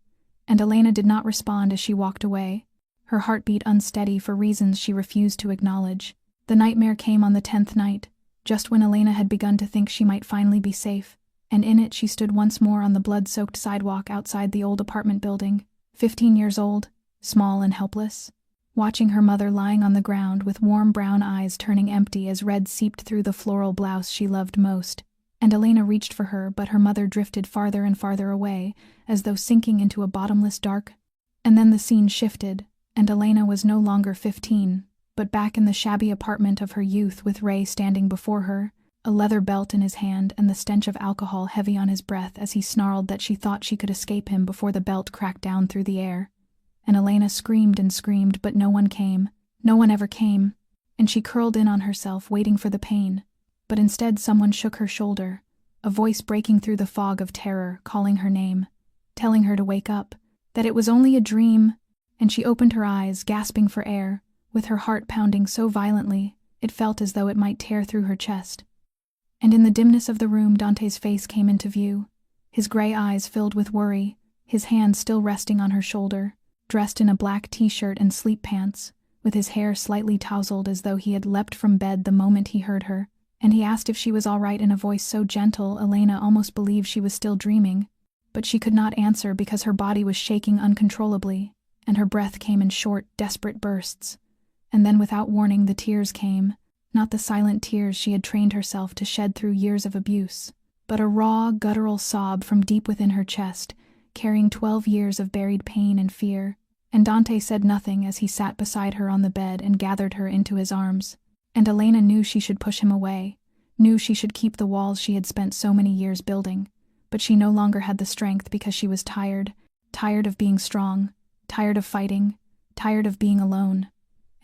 and Elena did not respond as she walked away, her heartbeat unsteady for reasons she refused to acknowledge. The nightmare came on the 10th night, just when Elena had begun to think she might finally be safe, and in it she stood once more on the blood-soaked sidewalk outside the old apartment building, 15 years old, small and helpless, watching her mother lying on the ground with warm brown eyes turning empty as red seeped through the floral blouse she loved most, and Elena reached for her but her mother drifted farther and farther away, as though sinking into a bottomless dark. And then the scene shifted, and Elena was no longer 15, but back in the shabby apartment of her youth with Ray standing before her, a leather belt in his hand and the stench of alcohol heavy on his breath as he snarled that she thought she could escape him before the belt cracked down through the air. And Elena screamed and screamed, but no one came. No one ever came. And she curled in on herself, waiting for the pain. But instead someone shook her shoulder, a voice breaking through the fog of terror, calling her name, telling her to wake up, that it was only a dream. And she opened her eyes, gasping for air, with her heart pounding so violently, it felt as though it might tear through her chest. And in the dimness of the room Dante's face came into view, his gray eyes filled with worry, his hand still resting on her shoulder, dressed in a black t-shirt and sleep pants, with his hair slightly tousled as though he had leapt from bed the moment he heard her, and he asked if she was all right in a voice so gentle Elena almost believed she was still dreaming, but she could not answer because her body was shaking uncontrollably, and her breath came in short, desperate bursts. And then without warning the tears came, not the silent tears she had trained herself to shed through years of abuse, but a raw, guttural sob from deep within her chest, carrying 12 years of buried pain and fear. And Dante said nothing as he sat beside her on the bed and gathered her into his arms. And Elena knew she should push him away, knew she should keep the walls she had spent so many years building, but she no longer had the strength because she was tired, tired of being strong, tired of fighting, tired of being alone.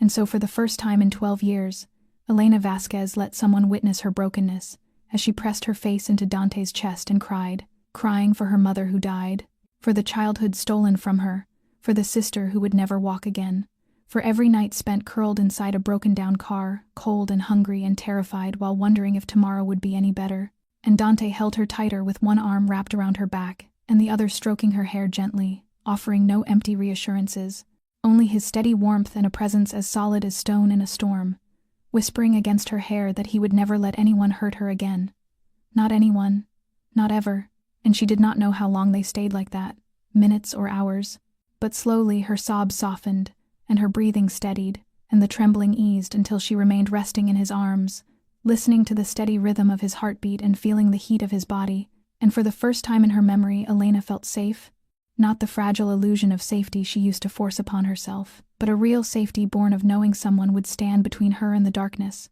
And so for the first time in 12 years, Elena Vasquez let someone witness her brokenness as she pressed her face into Dante's chest and cried, crying for her mother who died, for the childhood stolen from her, for the sister who would never walk again, for every night spent curled inside a broken-down car, cold and hungry and terrified while wondering if tomorrow would be any better. And Dante held her tighter with one arm wrapped around her back and the other stroking her hair gently, offering no empty reassurances, only his steady warmth and a presence as solid as stone in a storm, whispering against her hair that he would never let anyone hurt her again. Not anyone, not ever, and she did not know how long they stayed like that, minutes or hours. But slowly her sobs softened, and her breathing steadied, and the trembling eased until she remained resting in his arms, listening to the steady rhythm of his heartbeat and feeling the heat of his body, and for the first time in her memory Elena felt safe, not the fragile illusion of safety she used to force upon herself, but a real safety born of knowing someone would stand between her and the darkness,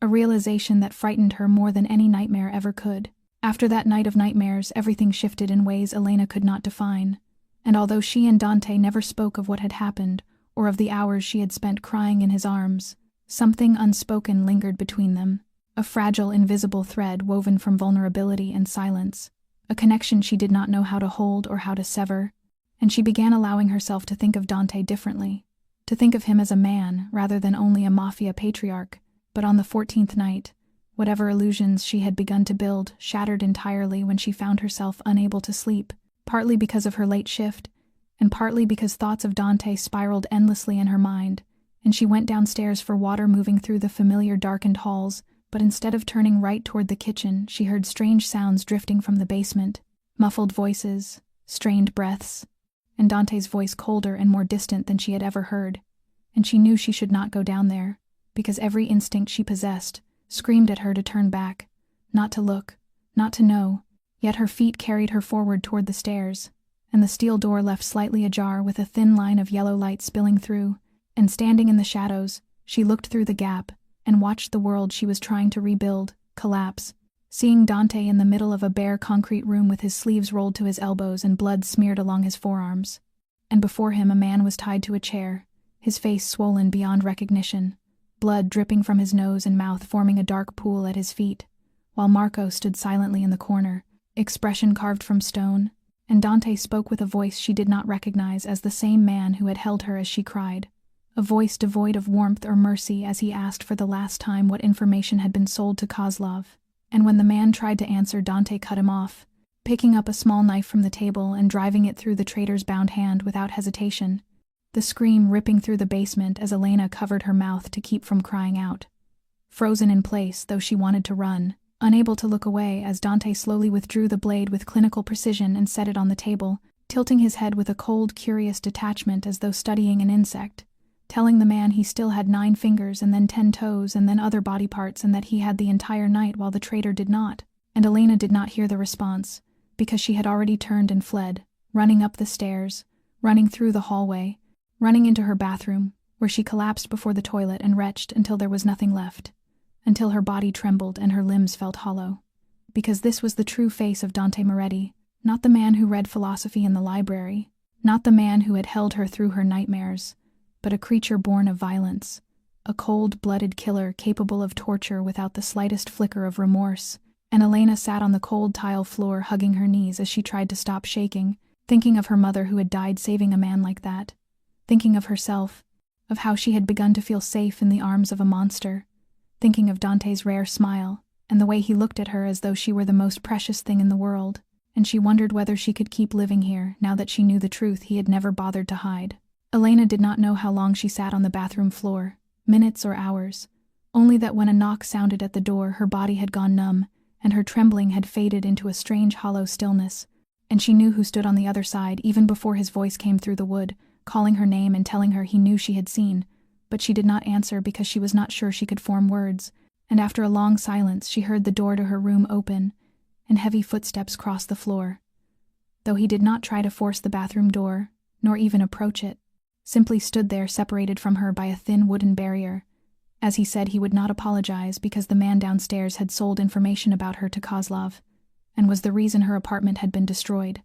a realization that frightened her more than any nightmare ever could. After that night of nightmares, everything shifted in ways Elena could not define. And although she and Dante never spoke of what had happened, or of the hours she had spent crying in his arms, something unspoken lingered between them, a fragile, invisible thread woven from vulnerability and silence, a connection she did not know how to hold or how to sever, and she began allowing herself to think of Dante differently, to think of him as a man rather than only a Mafia patriarch. But on the 14th night, whatever illusions she had begun to build shattered entirely when she found herself unable to sleep, partly because of her late shift, and partly because thoughts of Dante spiraled endlessly in her mind, and she went downstairs for water moving through the familiar darkened halls, but instead of turning right toward the kitchen, she heard strange sounds drifting from the basement, muffled voices, strained breaths, and Dante's voice colder and more distant than she had ever heard. And she knew she should not go down there, because every instinct she possessed screamed at her to turn back, not to look, not to know, yet her feet carried her forward toward the stairs, and the steel door left slightly ajar with a thin line of yellow light spilling through, and standing in the shadows, she looked through the gap and watched the world she was trying to rebuild collapse, seeing Dante in the middle of a bare concrete room with his sleeves rolled to his elbows and blood smeared along his forearms. And before him a man was tied to a chair, his face swollen beyond recognition, blood dripping from his nose and mouth forming a dark pool at his feet, while Marco stood silently in the corner, expression carved from stone, and Dante spoke with a voice she did not recognize as the same man who had held her as she cried, a voice devoid of warmth or mercy as he asked for the last time what information had been sold to Kozlov. And when the man tried to answer, Dante cut him off, picking up a small knife from the table and driving it through the traitor's bound hand without hesitation, the scream ripping through the basement as Elena covered her mouth to keep from crying out. Frozen in place, though she wanted to run, unable to look away as Dante slowly withdrew the blade with clinical precision and set it on the table, tilting his head with a cold, curious detachment as though studying an insect, telling the man he still had 9 fingers and then 10 toes and then other body parts and that he had the entire night while the traitor did not. And Elena did not hear the response, because she had already turned and fled, running up the stairs, running through the hallway, running into her bathroom, where she collapsed before the toilet and retched until there was nothing left, until her body trembled and her limbs felt hollow. Because this was the true face of Dante Moretti, not the man who read philosophy in the library, not the man who had held her through her nightmares, but a creature born of violence, a cold-blooded killer capable of torture without the slightest flicker of remorse. And Elena sat on the cold tile floor hugging her knees as she tried to stop shaking, thinking of her mother who had died saving a man like that, thinking of herself, of how she had begun to feel safe in the arms of a monster, thinking of Dante's rare smile, and the way he looked at her as though she were the most precious thing in the world, and she wondered whether she could keep living here now that she knew the truth he had never bothered to hide. Elena did not know how long she sat on the bathroom floor, minutes or hours, only that when a knock sounded at the door her body had gone numb, and her trembling had faded into a strange hollow stillness, and she knew who stood on the other side even before his voice came through the wood, calling her name and telling her he knew she had seen, but she did not answer because she was not sure she could form words, and after a long silence she heard the door to her room open, and heavy footsteps cross the floor. Though he did not try to force the bathroom door, nor even approach it, simply stood there separated from her by a thin wooden barrier, as he said he would not apologize because the man downstairs had sold information about her to Kozlov, and was the reason her apartment had been destroyed,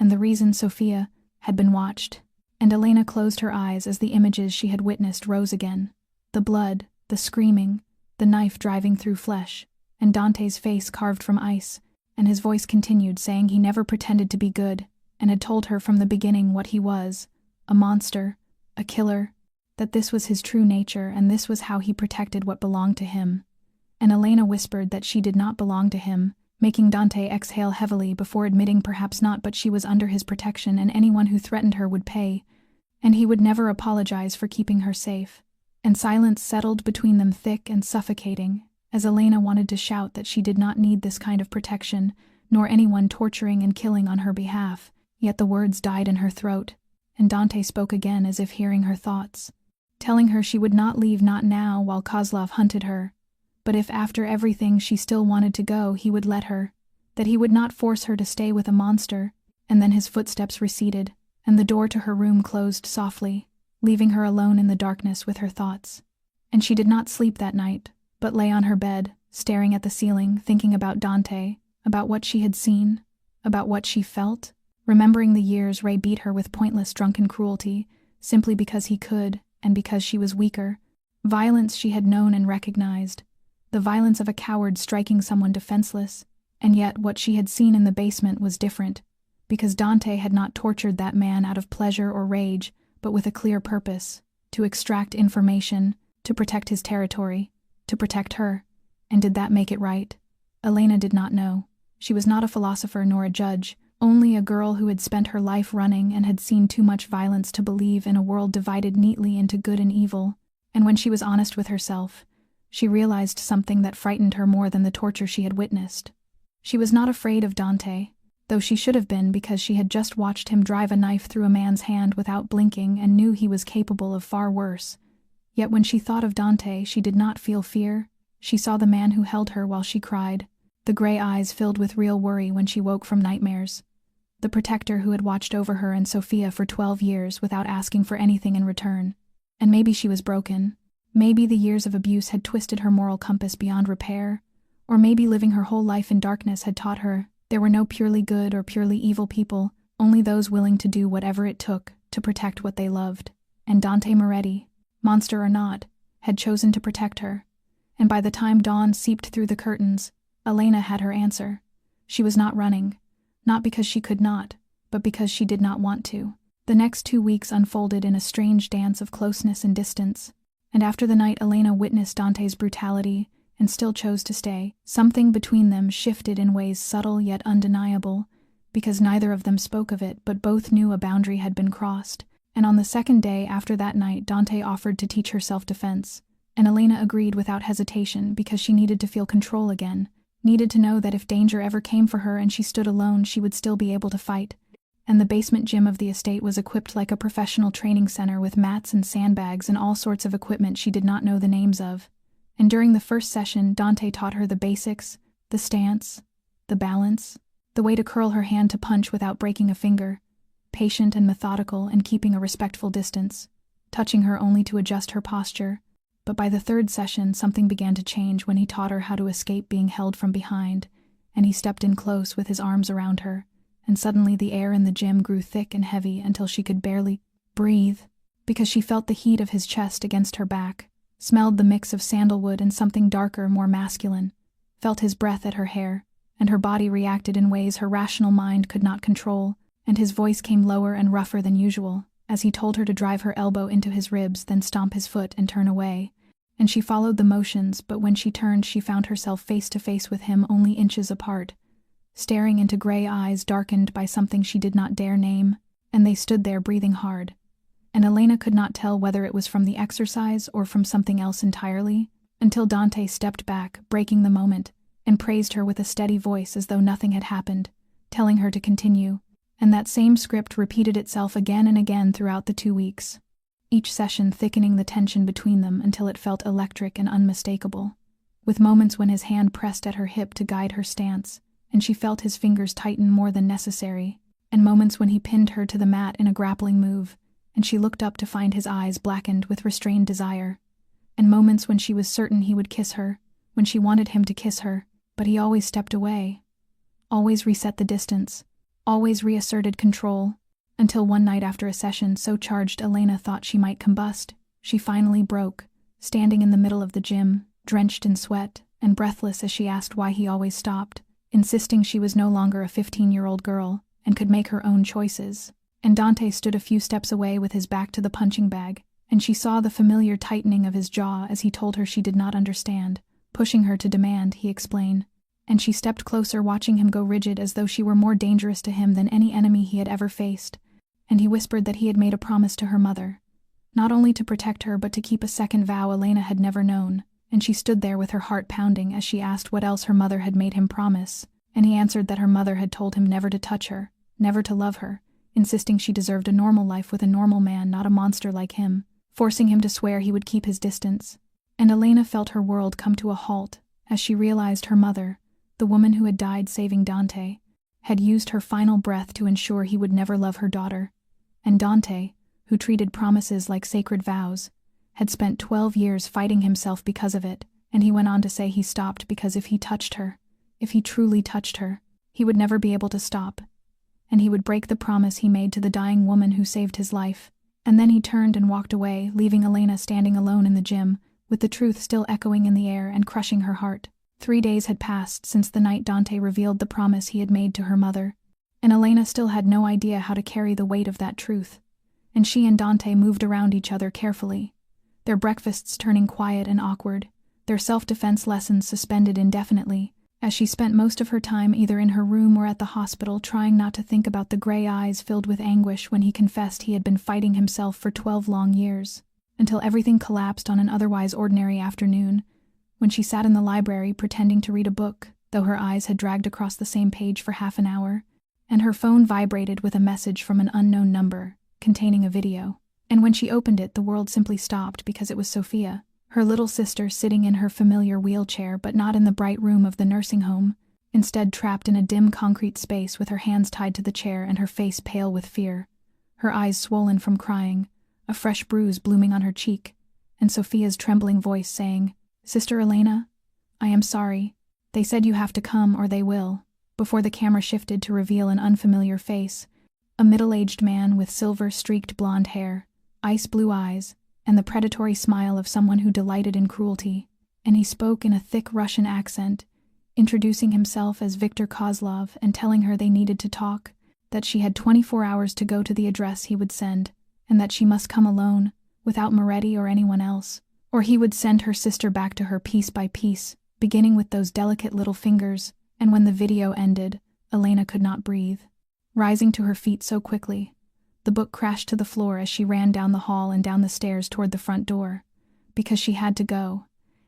and the reason Sophia had been watched. And Elena closed her eyes as the images she had witnessed rose again, the blood, the screaming, the knife driving through flesh, and Dante's face carved from ice, and his voice continued saying he never pretended to be good, and had told her from the beginning what he was, a monster, a killer, that this was his true nature and this was how he protected what belonged to him. And Elena whispered that she did not belong to him, making Dante exhale heavily before admitting perhaps not, but she was under his protection and anyone who threatened her would pay, and he would never apologize for keeping her safe. And silence settled between them thick and suffocating, as Elena wanted to shout that she did not need this kind of protection, nor anyone torturing and killing on her behalf, yet the words died in her throat, and Dante spoke again as if hearing her thoughts, telling her she would not leave, not now while Kozlov hunted her, but if after everything she still wanted to go he would let her, that he would not force her to stay with a monster. And then his footsteps receded, and the door to her room closed softly, leaving her alone in the darkness with her thoughts. And she did not sleep that night, but lay on her bed, staring at the ceiling, thinking about Dante, about what she had seen, about what she felt, remembering the years Ray beat her with pointless drunken cruelty, simply because he could, and because she was weaker. Violence she had known and recognized, the violence of a coward striking someone defenseless, and yet what she had seen in the basement was different, because Dante had not tortured that man out of pleasure or rage, but with a clear purpose, to extract information, to protect his territory, to protect her. And did that make it right? Elena did not know. She was not a philosopher nor a judge, only a girl who had spent her life running and had seen too much violence to believe in a world divided neatly into good and evil. And when she was honest with herself, she realized something that frightened her more than the torture she had witnessed. She was not afraid of Dante, though she should have been, because she had just watched him drive a knife through a man's hand without blinking and knew he was capable of far worse. Yet when she thought of Dante, she did not feel fear. She saw the man who held her while she cried, the gray eyes filled with real worry when she woke from nightmares. The protector who had watched over her and Sophia for 12 years without asking for anything in return. And maybe she was broken. Maybe the years of abuse had twisted her moral compass beyond repair. Or maybe living her whole life in darkness had taught her there were no purely good or purely evil people, only those willing to do whatever it took to protect what they loved. And Dante Moretti, monster or not, had chosen to protect her. And by the time dawn seeped through the curtains, Elena had her answer. She was not running. Not because she could not, but because she did not want to. The next 2 weeks unfolded in a strange dance of closeness and distance. And after the night Elena witnessed Dante's brutality and still chose to stay, something between them shifted in ways subtle yet undeniable, because neither of them spoke of it, but both knew a boundary had been crossed. And on the second day after that night, Dante offered to teach her self-defense, and Elena agreed without hesitation because she needed to feel control again, needed to know that if danger ever came for her and she stood alone, she would still be able to fight. And the basement gym of the estate was equipped like a professional training center with mats and sandbags and all sorts of equipment she did not know the names of. And during the first session, Dante taught her the basics, the stance, the balance, the way to curl her hand to punch without breaking a finger, patient and methodical and keeping a respectful distance, touching her only to adjust her posture. But by the third session, something began to change when he taught her how to escape being held from behind, and he stepped in close with his arms around her, and suddenly the air in the gym grew thick and heavy until she could barely breathe, because she felt the heat of his chest against her back, smelled the mix of sandalwood and something darker, more masculine, felt his breath at her hair, and her body reacted in ways her rational mind could not control, and his voice came lower and rougher than usual, as he told her to drive her elbow into his ribs, then stomp his foot and turn away. And she followed the motions, but when she turned she found herself face to face with him only inches apart, staring into gray eyes darkened by something she did not dare name, and they stood there breathing hard. And Elena could not tell whether it was from the exercise or from something else entirely, until Dante stepped back, breaking the moment, and praised her with a steady voice as though nothing had happened, telling her to continue. And that same script repeated itself again and again throughout the 2 weeks, each session thickening the tension between them until it felt electric and unmistakable, with moments when his hand pressed at her hip to guide her stance, and she felt his fingers tighten more than necessary, and moments when he pinned her to the mat in a grappling move, and she looked up to find his eyes blackened with restrained desire, and moments when she was certain he would kiss her, when she wanted him to kiss her, but he always stepped away, always reset the distance, always reasserted control, until one night after a session so charged Elena thought she might combust, she finally broke, standing in the middle of the gym, drenched in sweat, and breathless as she asked why he always stopped, insisting she was no longer a 15-year-old girl and could make her own choices. And Dante stood a few steps away with his back to the punching bag, and she saw the familiar tightening of his jaw as he told her she did not understand, pushing her to demand, he explained. And she stepped closer, watching him go rigid as though she were more dangerous to him than any enemy he had ever faced. And he whispered that he had made a promise to her mother, not only to protect her but to keep a second vow Elena had never known. And she stood there with her heart pounding as she asked what else her mother had made him promise, and he answered that her mother had told him never to touch her, never to love her, insisting she deserved a normal life with a normal man, not a monster like him, forcing him to swear he would keep his distance. And Elena felt her world come to a halt as she realized her mother, the woman who had died saving Dante, had used her final breath to ensure he would never love her daughter. And Dante, who treated promises like sacred vows, had spent 12 years fighting himself because of it, and he went on to say he stopped because if he touched her, if he truly touched her, he would never be able to stop, and he would break the promise he made to the dying woman who saved his life. And then he turned and walked away, leaving Elena standing alone in the gym, with the truth still echoing in the air and crushing her heart. 3 days had passed since the night Dante revealed the promise he had made to her mother, and Elena still had no idea how to carry the weight of that truth. And she and Dante moved around each other carefully, their breakfasts turning quiet and awkward, their self-defense lessons suspended indefinitely, as she spent most of her time either in her room or at the hospital trying not to think about the gray eyes filled with anguish when he confessed he had been fighting himself for 12 long years, until everything collapsed on an otherwise ordinary afternoon, when she sat in the library pretending to read a book, though her eyes had dragged across the same page for half an hour, and her phone vibrated with a message from an unknown number, containing a video. And when she opened it, the world simply stopped because it was Sophia, her little sister, sitting in her familiar wheelchair but not in the bright room of the nursing home, instead trapped in a dim concrete space with her hands tied to the chair and her face pale with fear, her eyes swollen from crying, a fresh bruise blooming on her cheek, and Sophia's trembling voice saying, "Sister Elena, I am sorry. They said you have to come or they will," before the camera shifted to reveal an unfamiliar face, a middle-aged man with silver-streaked blonde hair, ice-blue eyes, and the predatory smile of someone who delighted in cruelty, and he spoke in a thick Russian accent, introducing himself as Viktor Kozlov and telling her they needed to talk, that she had 24 hours to go to the address he would send, and that she must come alone, without Moretti or anyone else, or he would send her sister back to her piece by piece, beginning with those delicate little fingers, and when the video ended, Elena could not breathe. Rising to her feet so quickly, the book crashed to the floor as she ran down the hall and down the stairs toward the front door, because she had to go,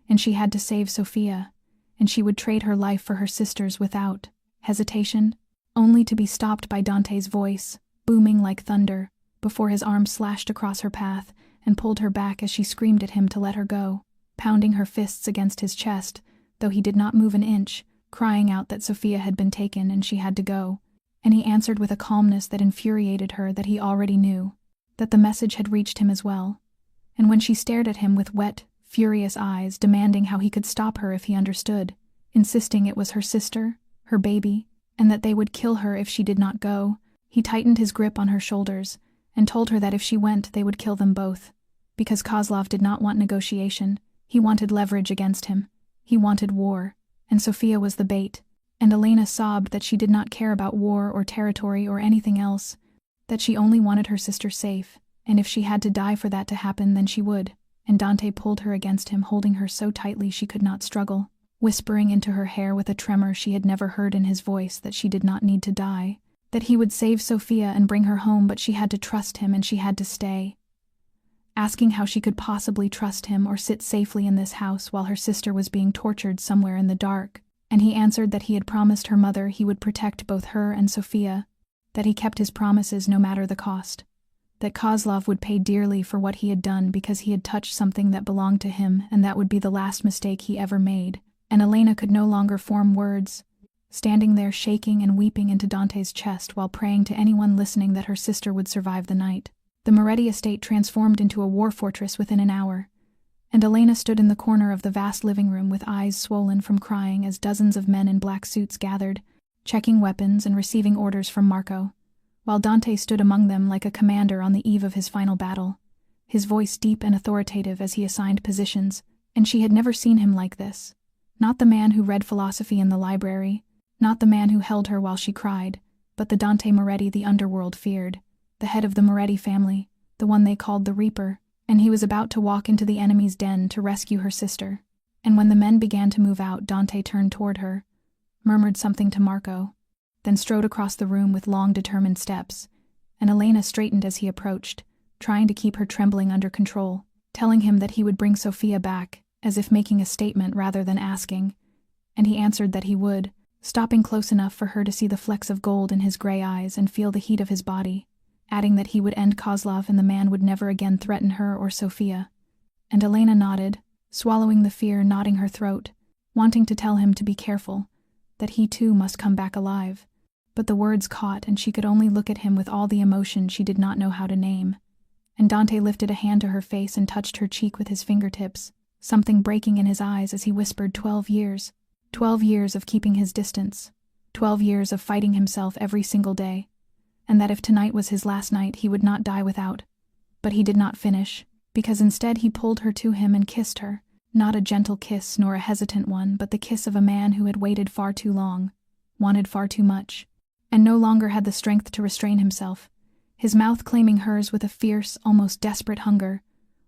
and she had to save Sophia, and she would trade her life for her sister's without hesitation, only to be stopped by Dante's voice, booming like thunder, before his arm slashed across her path and pulled her back as she screamed at him to let her go, pounding her fists against his chest, though he did not move an inch, crying out that Sophia had been taken and she had to go. And he answered with a calmness that infuriated her that he already knew, that the message had reached him as well. And when she stared at him with wet, furious eyes, demanding how he could stop her if he understood, insisting it was her sister, her baby, and that they would kill her if she did not go, he tightened his grip on her shoulders and told her that if she went they would kill them both, because Kozlov did not want negotiation, he wanted leverage against him, he wanted war, and Sophia was the bait. And Elena sobbed that she did not care about war or territory or anything else, that she only wanted her sister safe, and if she had to die for that to happen, then she would. And Dante pulled her against him, holding her so tightly she could not struggle, whispering into her hair with a tremor she had never heard in his voice that she did not need to die, that he would save Sophia and bring her home, but she had to trust him and she had to stay. Asking how she could possibly trust him or sit safely in this house while her sister was being tortured somewhere in the dark, and he answered that he had promised her mother he would protect both her and Sophia, that he kept his promises no matter the cost, that Kozlov would pay dearly for what he had done because he had touched something that belonged to him, and that would be the last mistake he ever made. And Elena could no longer form words, standing there shaking and weeping into Dante's chest while praying to anyone listening that her sister would survive the night. The Moretti estate transformed into a war fortress within an hour, and Elena stood in the corner of the vast living room with eyes swollen from crying as dozens of men in black suits gathered, checking weapons and receiving orders from Marco, while Dante stood among them like a commander on the eve of his final battle, his voice deep and authoritative as he assigned positions, and she had never seen him like this. Not the man who read philosophy in the library, not the man who held her while she cried, but the Dante Moretti the underworld feared, the head of the Moretti family, the one they called the Reaper, and he was about to walk into the enemy's den to rescue her sister. And when the men began to move out, Dante turned toward her, murmured something to Marco, then strode across the room with long, determined steps, and Elena straightened as he approached, trying to keep her trembling under control, telling him that he would bring Sophia back, as if making a statement rather than asking, and he answered that he would, stopping close enough for her to see the flecks of gold in his gray eyes and feel the heat of his body, adding that he would end Kozlov and the man would never again threaten her or Sophia. And Elena nodded, swallowing the fear knotting her throat, wanting to tell him to be careful, that he too must come back alive. But the words caught and she could only look at him with all the emotion she did not know how to name. And Dante lifted a hand to her face and touched her cheek with his fingertips, something breaking in his eyes as he whispered 12 years. 12 years of keeping his distance. 12 years of fighting himself every single day. And that if tonight was his last night he would not die without. But he did not finish, because instead he pulled her to him and kissed her, not a gentle kiss nor a hesitant one, but the kiss of a man who had waited far too long, wanted far too much, and no longer had the strength to restrain himself, his mouth claiming hers with a fierce, almost desperate hunger,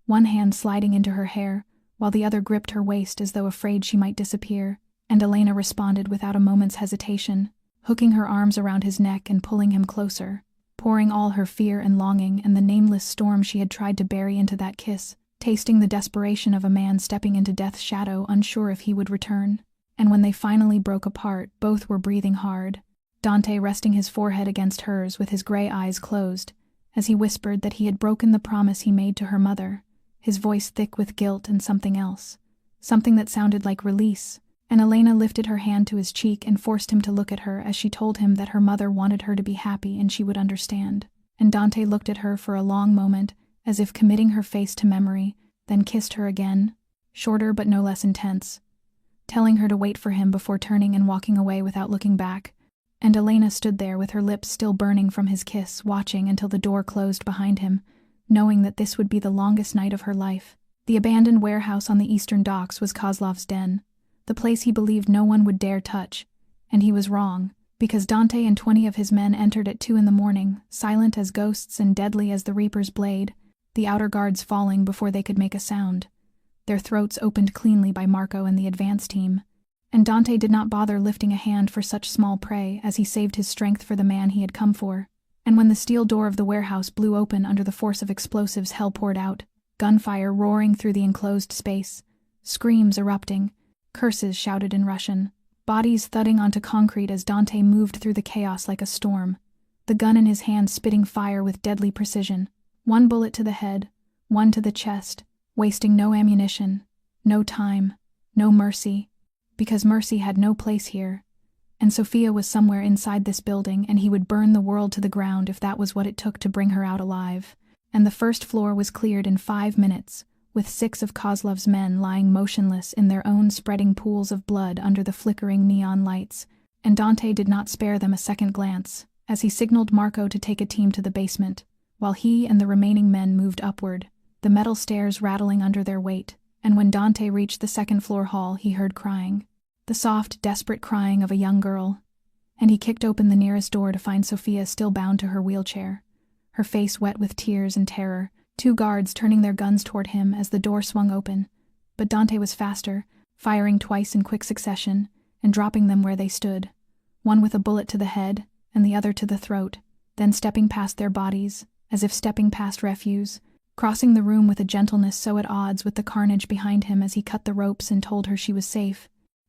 one hand sliding into her hair, while the other gripped her waist as though afraid she might disappear, and Elena responded without a moment's hesitation, hooking her arms around his neck and pulling him closer, pouring all her fear and longing and the nameless storm she had tried to bury into that kiss, tasting the desperation of a man stepping into death's shadow, unsure if he would return. And when they finally broke apart, both were breathing hard, Dante resting his forehead against hers with his gray eyes closed, as he whispered that he had broken the promise he made to her mother, his voice thick with guilt and something else, something that sounded like release. And Elena lifted her hand to his cheek and forced him to look at her as she told him that her mother wanted her to be happy and she would understand. And Dante looked at her for a long moment, as if committing her face to memory, then kissed her again, shorter but no less intense, telling her to wait for him before turning and walking away without looking back. And Elena stood there with her lips still burning from his kiss, watching until the door closed behind him, knowing that this would be the longest night of her life. The abandoned warehouse on the eastern docks was Kozlov's den, the place he believed no one would dare touch. And he was wrong, because Dante and 20 of his men entered at 2 a.m, silent as ghosts and deadly as the Reaper's blade, the outer guards falling before they could make a sound, their throats opened cleanly by Marco and the advance team. And Dante did not bother lifting a hand for such small prey, as he saved his strength for the man he had come for. And when the steel door of the warehouse blew open under the force of explosives, hell poured out, gunfire roaring through the enclosed space, screams erupting, curses shouted in Russian, bodies thudding onto concrete as Dante moved through the chaos like a storm, the gun in his hand spitting fire with deadly precision, one bullet to the head, one to the chest, wasting no ammunition, no time, no mercy, because mercy had no place here. And Sophia was somewhere inside this building, and he would burn the world to the ground if that was what it took to bring her out alive. And the first floor was cleared in 5 minutes, with 6 of Kozlov's men lying motionless in their own spreading pools of blood under the flickering neon lights, and Dante did not spare them a second glance, as he signaled Marco to take a team to the basement, while he and the remaining men moved upward, the metal stairs rattling under their weight. And when Dante reached the second-floor hall, he heard crying, the soft, desperate crying of a young girl, and he kicked open the nearest door to find Sophia still bound to her wheelchair, her face wet with tears and terror, 2 guards turning their guns toward him as the door swung open. But Dante was faster, firing twice in quick succession, and dropping them where they stood, one with a bullet to the head and the other to the throat, then stepping past their bodies, as if stepping past refuse, crossing the room with a gentleness so at odds with the carnage behind him as he cut the ropes and told her she was safe,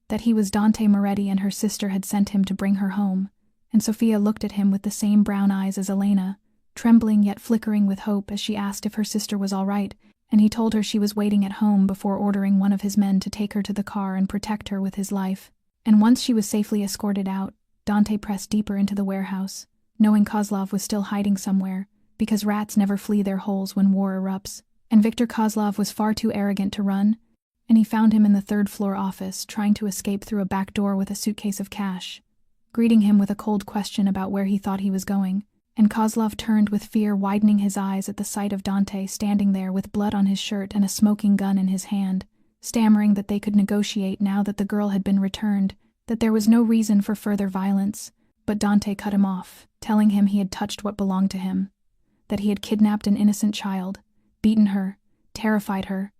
that he was Dante Moretti and her sister had sent him to bring her home. And Sophia looked at him with the same brown eyes as Elena, trembling yet flickering with hope as she asked if her sister was all right, and he told her she was waiting at home before ordering one of his men to take her to the car and protect her with his life. And once she was safely escorted out, Dante pressed deeper into the warehouse, knowing Kozlov was still hiding somewhere, because rats never flee their holes when war erupts, and Viktor Kozlov was far too arrogant to run, and he found him in the 3rd-floor office, trying to escape through a back door with a suitcase of cash, greeting him with a cold question about where he thought he was going. And Kozlov turned with fear, widening his eyes at the sight of Dante standing there with blood on his shirt and a smoking gun in his hand, stammering that they could negotiate now that the girl had been returned, that there was no reason for further violence. But Dante cut him off, telling him he had touched what belonged to him, that he had kidnapped an innocent child, beaten her, terrified her,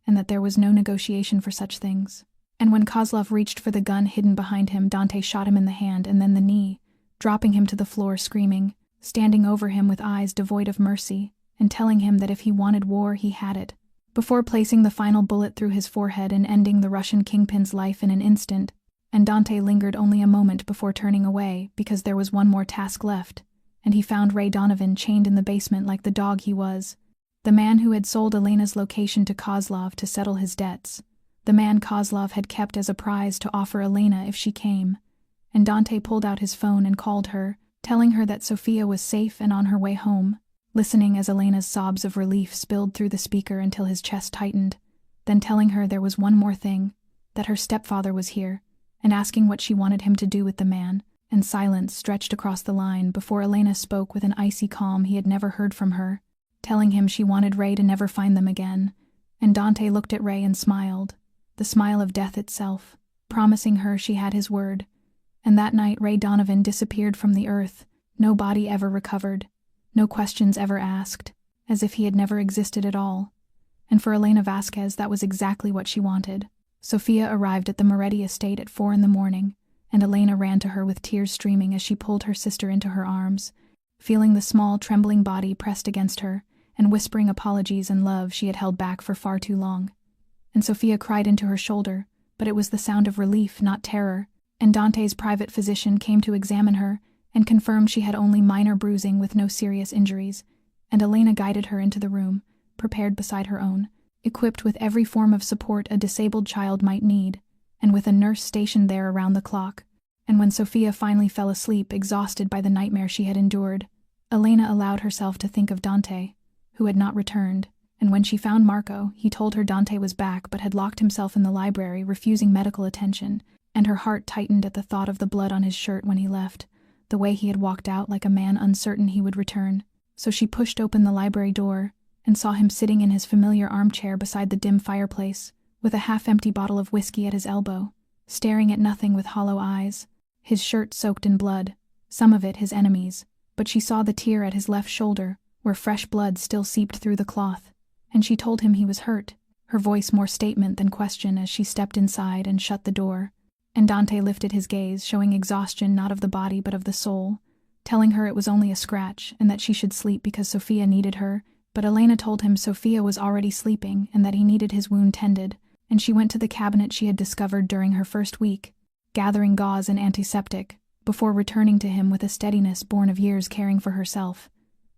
and that there was no negotiation for such things. And when Kozlov reached for the gun hidden behind him, Dante shot him in the hand and then the knee, dropping him to the floor screaming, standing over him with eyes devoid of mercy, and telling him that if he wanted war, he had it. Before placing the final bullet through his forehead and ending the Russian kingpin's life in an instant, and Dante lingered only a moment before turning away because there was one more task left, and he found Ray Donovan chained in the basement like the dog he was, the man who had sold Elena's location to Kozlov to settle his debts, the man Kozlov had kept as a prize to offer Elena if she came. And Dante pulled out his phone and called her, telling her that Sophia was safe and on her way home, listening as Elena's sobs of relief spilled through the speaker until his chest tightened, then telling her there was one more thing, that her stepfather was here, and asking what she wanted him to do with the man, and silence stretched across the line before Elena spoke with an icy calm he had never heard from her, telling him she wanted Ray to never find them again. And Dante looked at Ray and smiled, the smile of death itself, promising her she had his word. And that night Ray Donovan disappeared from the earth, no body ever recovered, no questions ever asked, as if he had never existed at all. And for Elena Vasquez, that was exactly what she wanted. Sophia arrived at the Moretti estate at 4 a.m, and Elena ran to her with tears streaming as she pulled her sister into her arms, feeling the small, trembling body pressed against her, and whispering apologies and love she had held back for far too long. And Sofia cried into her shoulder, but it was the sound of relief, not terror, and Dante's private physician came to examine her and confirmed she had only minor bruising with no serious injuries, and Elena guided her into the room, prepared beside her own, equipped with every form of support a disabled child might need, and with a nurse stationed there around the clock. And when Sofia finally fell asleep, exhausted by the nightmare she had endured, Elena allowed herself to think of Dante, who had not returned, and when she found Marco, he told her Dante was back but had locked himself in the library, refusing medical attention, and her heart tightened at the thought of the blood on his shirt when he left, the way he had walked out like a man uncertain he would return. So she pushed open the library door and saw him sitting in his familiar armchair beside the dim fireplace, with a half-empty bottle of whiskey at his elbow, staring at nothing with hollow eyes, his shirt soaked in blood, some of it his enemy's, but she saw the tear at his left shoulder, where fresh blood still seeped through the cloth, and she told him he was hurt, her voice more statement than question as she stepped inside and shut the door. And Dante lifted his gaze, showing exhaustion not of the body but of the soul, telling her it was only a scratch and that she should sleep because Sofia needed her, but Elena told him Sofia was already sleeping and that he needed his wound tended, and she went to the cabinet she had discovered during her first week, gathering gauze and antiseptic, before returning to him with a steadiness born of years caring for herself,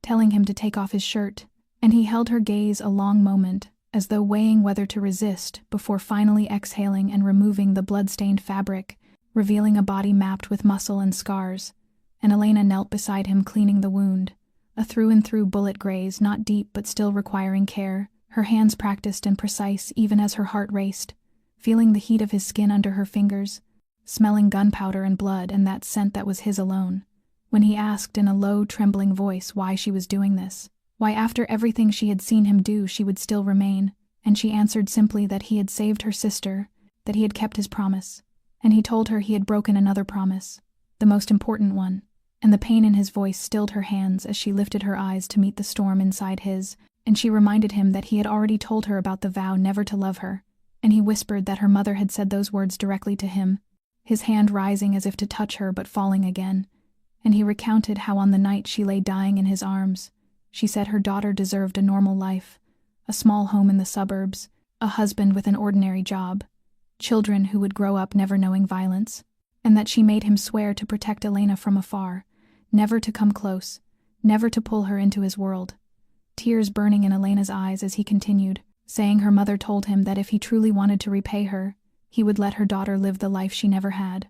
telling him to take off his shirt, and he held her gaze a long moment, as though weighing whether to resist, before finally exhaling and removing the blood-stained fabric, revealing a body mapped with muscle and scars, and Elena knelt beside him cleaning the wound, a through-and-through bullet graze, not deep but still requiring care, her hands practiced and precise even as her heart raced, feeling the heat of his skin under her fingers, smelling gunpowder and blood and that scent that was his alone, when he asked in a low, trembling voice why she was doing this, why after everything she had seen him do she would still remain, and she answered simply that he had saved her sister, that he had kept his promise, and he told her he had broken another promise, the most important one, and the pain in his voice stilled her hands as she lifted her eyes to meet the storm inside his, and she reminded him that he had already told her about the vow never to love her, and he whispered that her mother had said those words directly to him, his hand rising as if to touch her but falling again, and he recounted how on the night she lay dying in his arms, she said her daughter deserved a normal life, a small home in the suburbs, a husband with an ordinary job, children who would grow up never knowing violence, and that she made him swear to protect Elena from afar, never to come close, never to pull her into his world. Tears burning in Elena's eyes as he continued, saying her mother told him that if he truly wanted to repay her, he would let her daughter live the life she never had,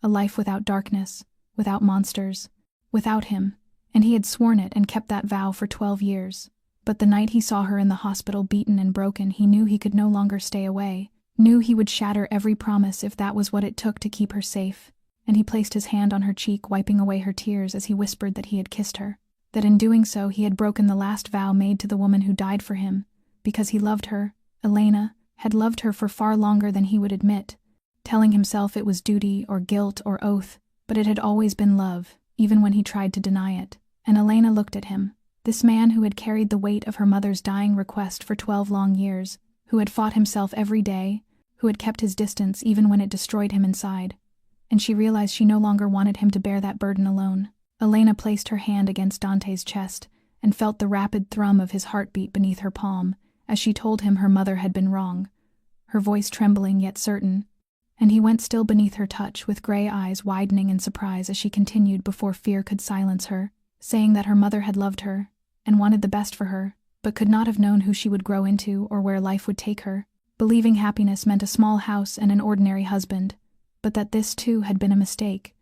a life without darkness, without monsters, without him, and he had sworn it and kept that vow for 12 years. But the night he saw her in the hospital beaten and broken, he knew he could no longer stay away, knew he would shatter every promise if that was what it took to keep her safe, and he placed his hand on her cheek, wiping away her tears as he whispered that he had kissed her, that in doing so he had broken the last vow made to the woman who died for him, because he loved her, Elena, had loved her for far longer than he would admit, telling himself it was duty or guilt or oath, but it had always been love, even when he tried to deny it. And Elena looked at him, this man who had carried the weight of her mother's dying request for 12 long years, who had fought himself every day, who had kept his distance even when it destroyed him inside, and she realized she no longer wanted him to bear that burden alone. Elena placed her hand against Dante's chest and felt the rapid thrum of his heartbeat beneath her palm as she told him her mother had been wrong, her voice trembling yet certain, and he went still beneath her touch with gray eyes widening in surprise as she continued before fear could silence her, saying that her mother had loved her and wanted the best for her, but could not have known who she would grow into or where life would take her, believing happiness meant a small house and an ordinary husband, but that this too had been a mistake,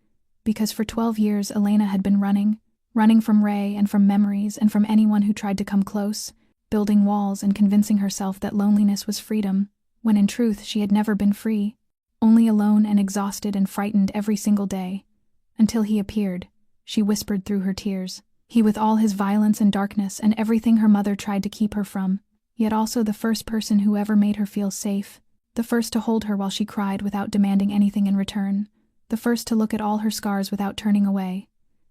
because for 12 years Elena had been running from Ray and from memories and from anyone who tried to come close, building walls and convincing herself that loneliness was freedom, when in truth she had never been free, only alone and exhausted and frightened every single day. Until he appeared, she whispered through her tears, he with all his violence and darkness and everything her mother tried to keep her from, yet also the first person who ever made her feel safe, the first to hold her while she cried without demanding anything in return, the first to look at all her scars without turning away.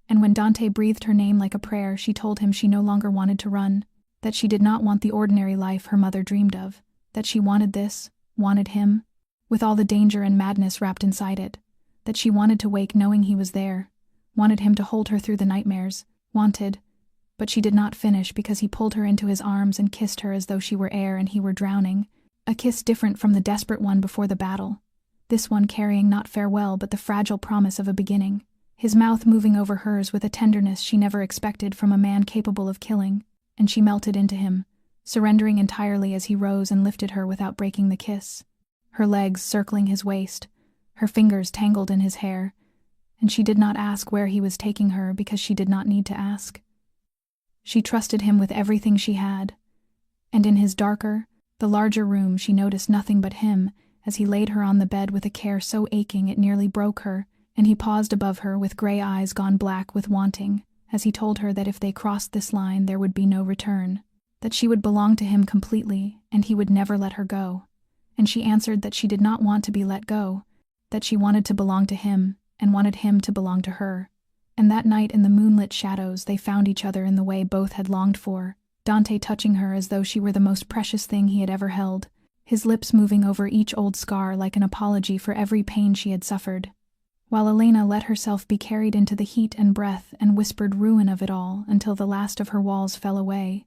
And when Dante breathed her name like a prayer, she told him she no longer wanted to run, that she did not want the ordinary life her mother dreamed of, that she wanted this, wanted him, with all the danger and madness wrapped inside it, that she wanted to wake knowing he was there, wanted him to hold her through the nightmares, wanted, But she did not finish because he pulled her into his arms and kissed her as though she were air and he were drowning, a kiss different from the desperate one before the battle. This one carrying not farewell but the fragile promise of a beginning, his mouth moving over hers with a tenderness she never expected from a man capable of killing, and she melted into him, surrendering entirely as he rose and lifted her without breaking the kiss, her legs circling his waist, her fingers tangled in his hair, and she did not ask where he was taking her because she did not need to ask. She trusted him with everything she had, and in his darker, the larger room she noticed nothing but him as he laid her on the bed with a care so aching it nearly broke her, and he paused above her with gray eyes gone black with wanting, as he told her that if they crossed this line there would be no return, that she would belong to him completely and he would never let her go. And she answered that she did not want to be let go, that she wanted to belong to him and wanted him to belong to her. And that night in the moonlit shadows they found each other in the way both had longed for, Dante touching her as though she were the most precious thing he had ever held, his lips moving over each old scar like an apology for every pain she had suffered, while Elena let herself be carried into the heat and breath and whispered ruin of it all until the last of her walls fell away.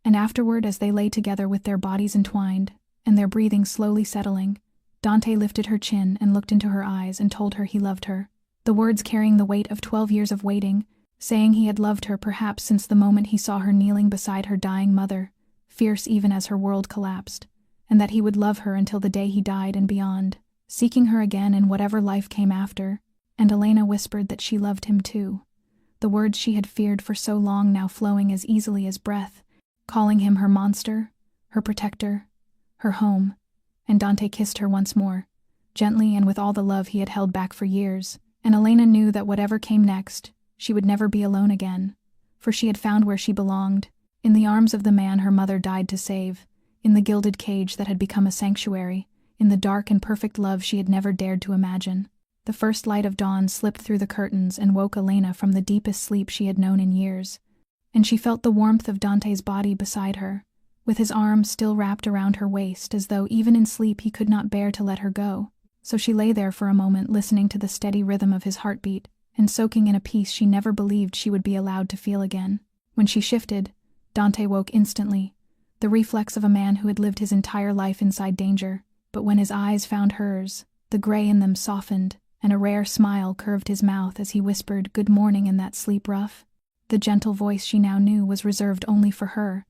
And afterward, as they lay together with their bodies entwined, and their breathing slowly settling, Dante lifted her chin and looked into her eyes and told her he loved her, the words carrying the weight of 12 years of waiting, saying he had loved her perhaps since the moment he saw her kneeling beside her dying mother, fierce even as her world collapsed, and that he would love her until the day he died and beyond, seeking her again in whatever life came after. And Elena whispered that she loved him too, the words she had feared for so long now flowing as easily as breath, calling him her monster, her protector, her home. And Dante kissed her once more, gently and with all the love he had held back for years, and Elena knew that whatever came next, she would never be alone again, for she had found where she belonged, in the arms of the man her mother died to save, in the gilded cage that had become a sanctuary, in the dark and perfect love she had never dared to imagine. The first light of dawn slipped through the curtains and woke Elena from the deepest sleep she had known in years, and she felt the warmth of Dante's body beside her, with his arms still wrapped around her waist as though even in sleep he could not bear to let her go. So she lay there for a moment listening to the steady rhythm of his heartbeat and soaking in a peace she never believed she would be allowed to feel again. When she shifted, Dante woke instantly, the reflex of a man who had lived his entire life inside danger. But when his eyes found hers, the gray in them softened, and a rare smile curved his mouth as he whispered "Good morning" in that sleep rough. The gentle voice she now knew was reserved only for her,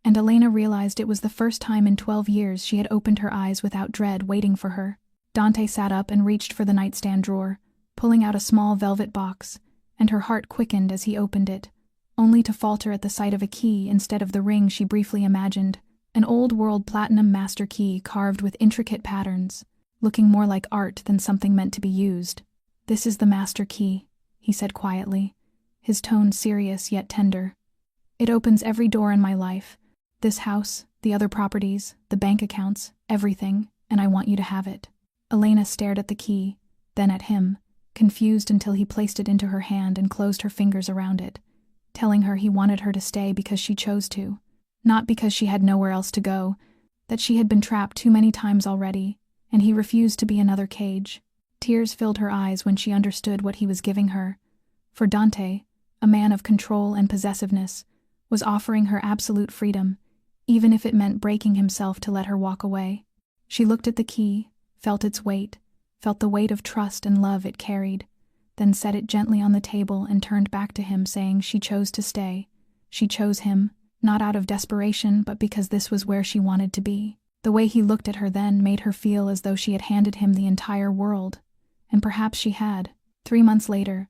and Elena realized it was the first time in 12 years she had opened her eyes without dread waiting for her. Dante sat up and reached for the nightstand drawer, pulling out a small velvet box, and her heart quickened as he opened it, only to falter at the sight of a key instead of the ring she briefly imagined, an old-world platinum master key carved with intricate patterns, looking more like art than something meant to be used. "This is the master key," he said quietly, his tone serious yet tender. "It opens every door in my life, this house, the other properties, the bank accounts, everything, and I want you to have it." Elena stared at the key, then at him, confused until he placed it into her hand and closed her fingers around it, telling her he wanted her to stay because she chose to, not because she had nowhere else to go, that she had been trapped too many times already, and he refused to be another cage. Tears filled her eyes when she understood what he was giving her, for Dante, a man of control and possessiveness, was offering her absolute freedom, even if it meant breaking himself to let her walk away. She looked at the key, felt its weight, felt the weight of trust and love it carried, then set it gently on the table and turned back to him saying she chose to stay. She chose him, not out of desperation but because this was where she wanted to be. The way he looked at her then made her feel as though she had handed him the entire world, and perhaps she had. 3 months later,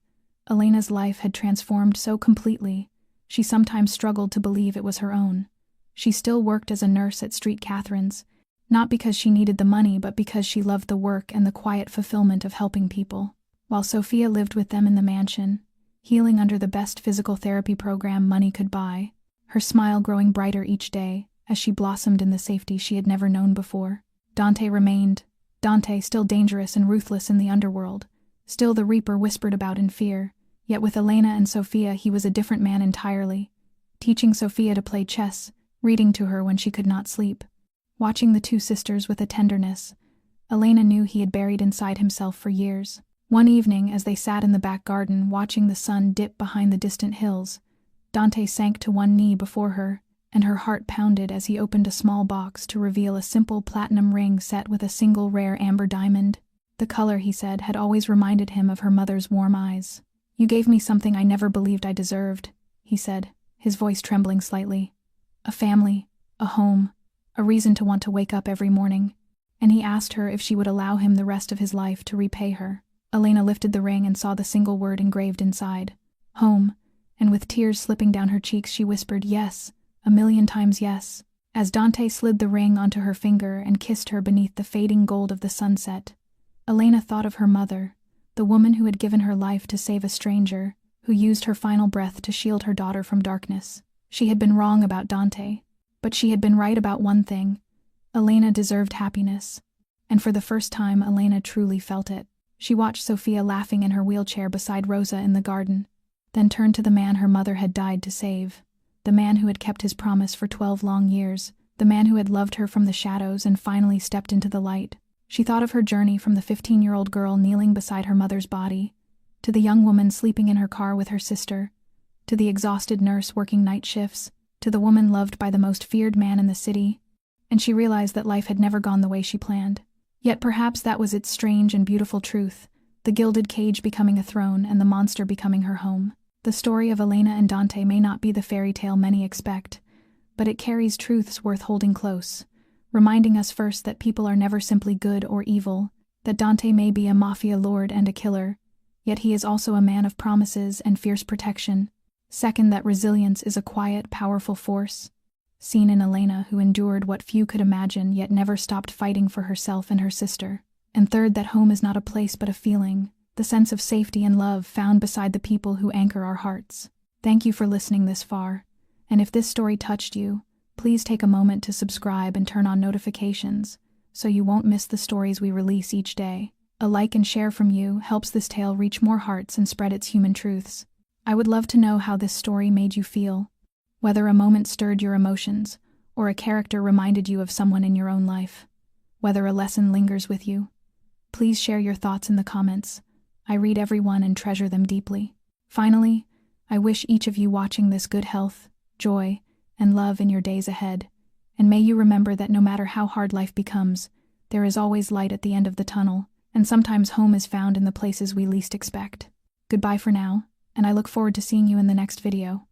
Elena's life had transformed so completely, she sometimes struggled to believe it was her own. She still worked as a nurse at Street Catherine's, not because she needed the money but because she loved the work and the quiet fulfillment of helping people, while Sophia lived with them in the mansion, healing under the best physical therapy program money could buy, her smile growing brighter each day as she blossomed in the safety she had never known before. Dante remained, Dante still dangerous and ruthless in the underworld, still the Reaper whispered about in fear, yet with Elena and Sophia he was a different man entirely, teaching Sophia to play chess, reading to her when she could not sleep. Watching the two sisters with a tenderness Elena knew he had buried inside himself for years. One evening, as they sat in the back garden watching the sun dip behind the distant hills, Dante sank to one knee before her, and her heart pounded as he opened a small box to reveal a simple platinum ring set with a single rare amber diamond. The color, he said, had always reminded him of her mother's warm eyes. "You gave me something I never believed I deserved," he said, his voice trembling slightly. "A family, a home, a reason to want to wake up every morning." And he asked her if she would allow him the rest of his life to repay her. Elena lifted the ring and saw the single word engraved inside. Home. And with tears slipping down her cheeks she whispered, "Yes, 1,000,000 times yes." As Dante slid the ring onto her finger and kissed her beneath the fading gold of the sunset, Elena thought of her mother, the woman who had given her life to save a stranger, who used her final breath to shield her daughter from darkness. She had been wrong about Dante, but she had been right about one thing: Elena deserved happiness. And for the first time, Elena truly felt it. She watched Sophia laughing in her wheelchair beside Rosa in the garden, then turned to the man her mother had died to save, the man who had kept his promise for 12 long years, the man who had loved her from the shadows and finally stepped into the light. She thought of her journey from the 15-year-old girl kneeling beside her mother's body, to the young woman sleeping in her car with her sister, to the exhausted nurse working night shifts, to the woman loved by the most feared man in the city, and she realized that life had never gone the way she planned. Yet perhaps that was its strange and beautiful truth, the gilded cage becoming a throne and the monster becoming her home. The story of Elena and Dante may not be the fairy tale many expect, but it carries truths worth holding close, reminding us first that people are never simply good or evil, that Dante may be a mafia lord and a killer, yet he is also a man of promises and fierce protection. Second, that resilience is a quiet, powerful force, seen in Elena, who endured what few could imagine yet never stopped fighting for herself and her sister. And third, that home is not a place but a feeling, the sense of safety and love found beside the people who anchor our hearts. Thank you for listening this far, and if this story touched you, please take a moment to subscribe and turn on notifications so you won't miss the stories we release each day. A like and share from you helps this tale reach more hearts and spread its human truths. I would love to know how this story made you feel, whether a moment stirred your emotions or a character reminded you of someone in your own life, whether a lesson lingers with you. Please share your thoughts in the comments. I read every one and treasure them deeply. Finally, I wish each of you watching this good health, joy, and love in your days ahead, and may you remember that no matter how hard life becomes, there is always light at the end of the tunnel, and sometimes home is found in the places we least expect. Goodbye for now, and I look forward to seeing you in the next video.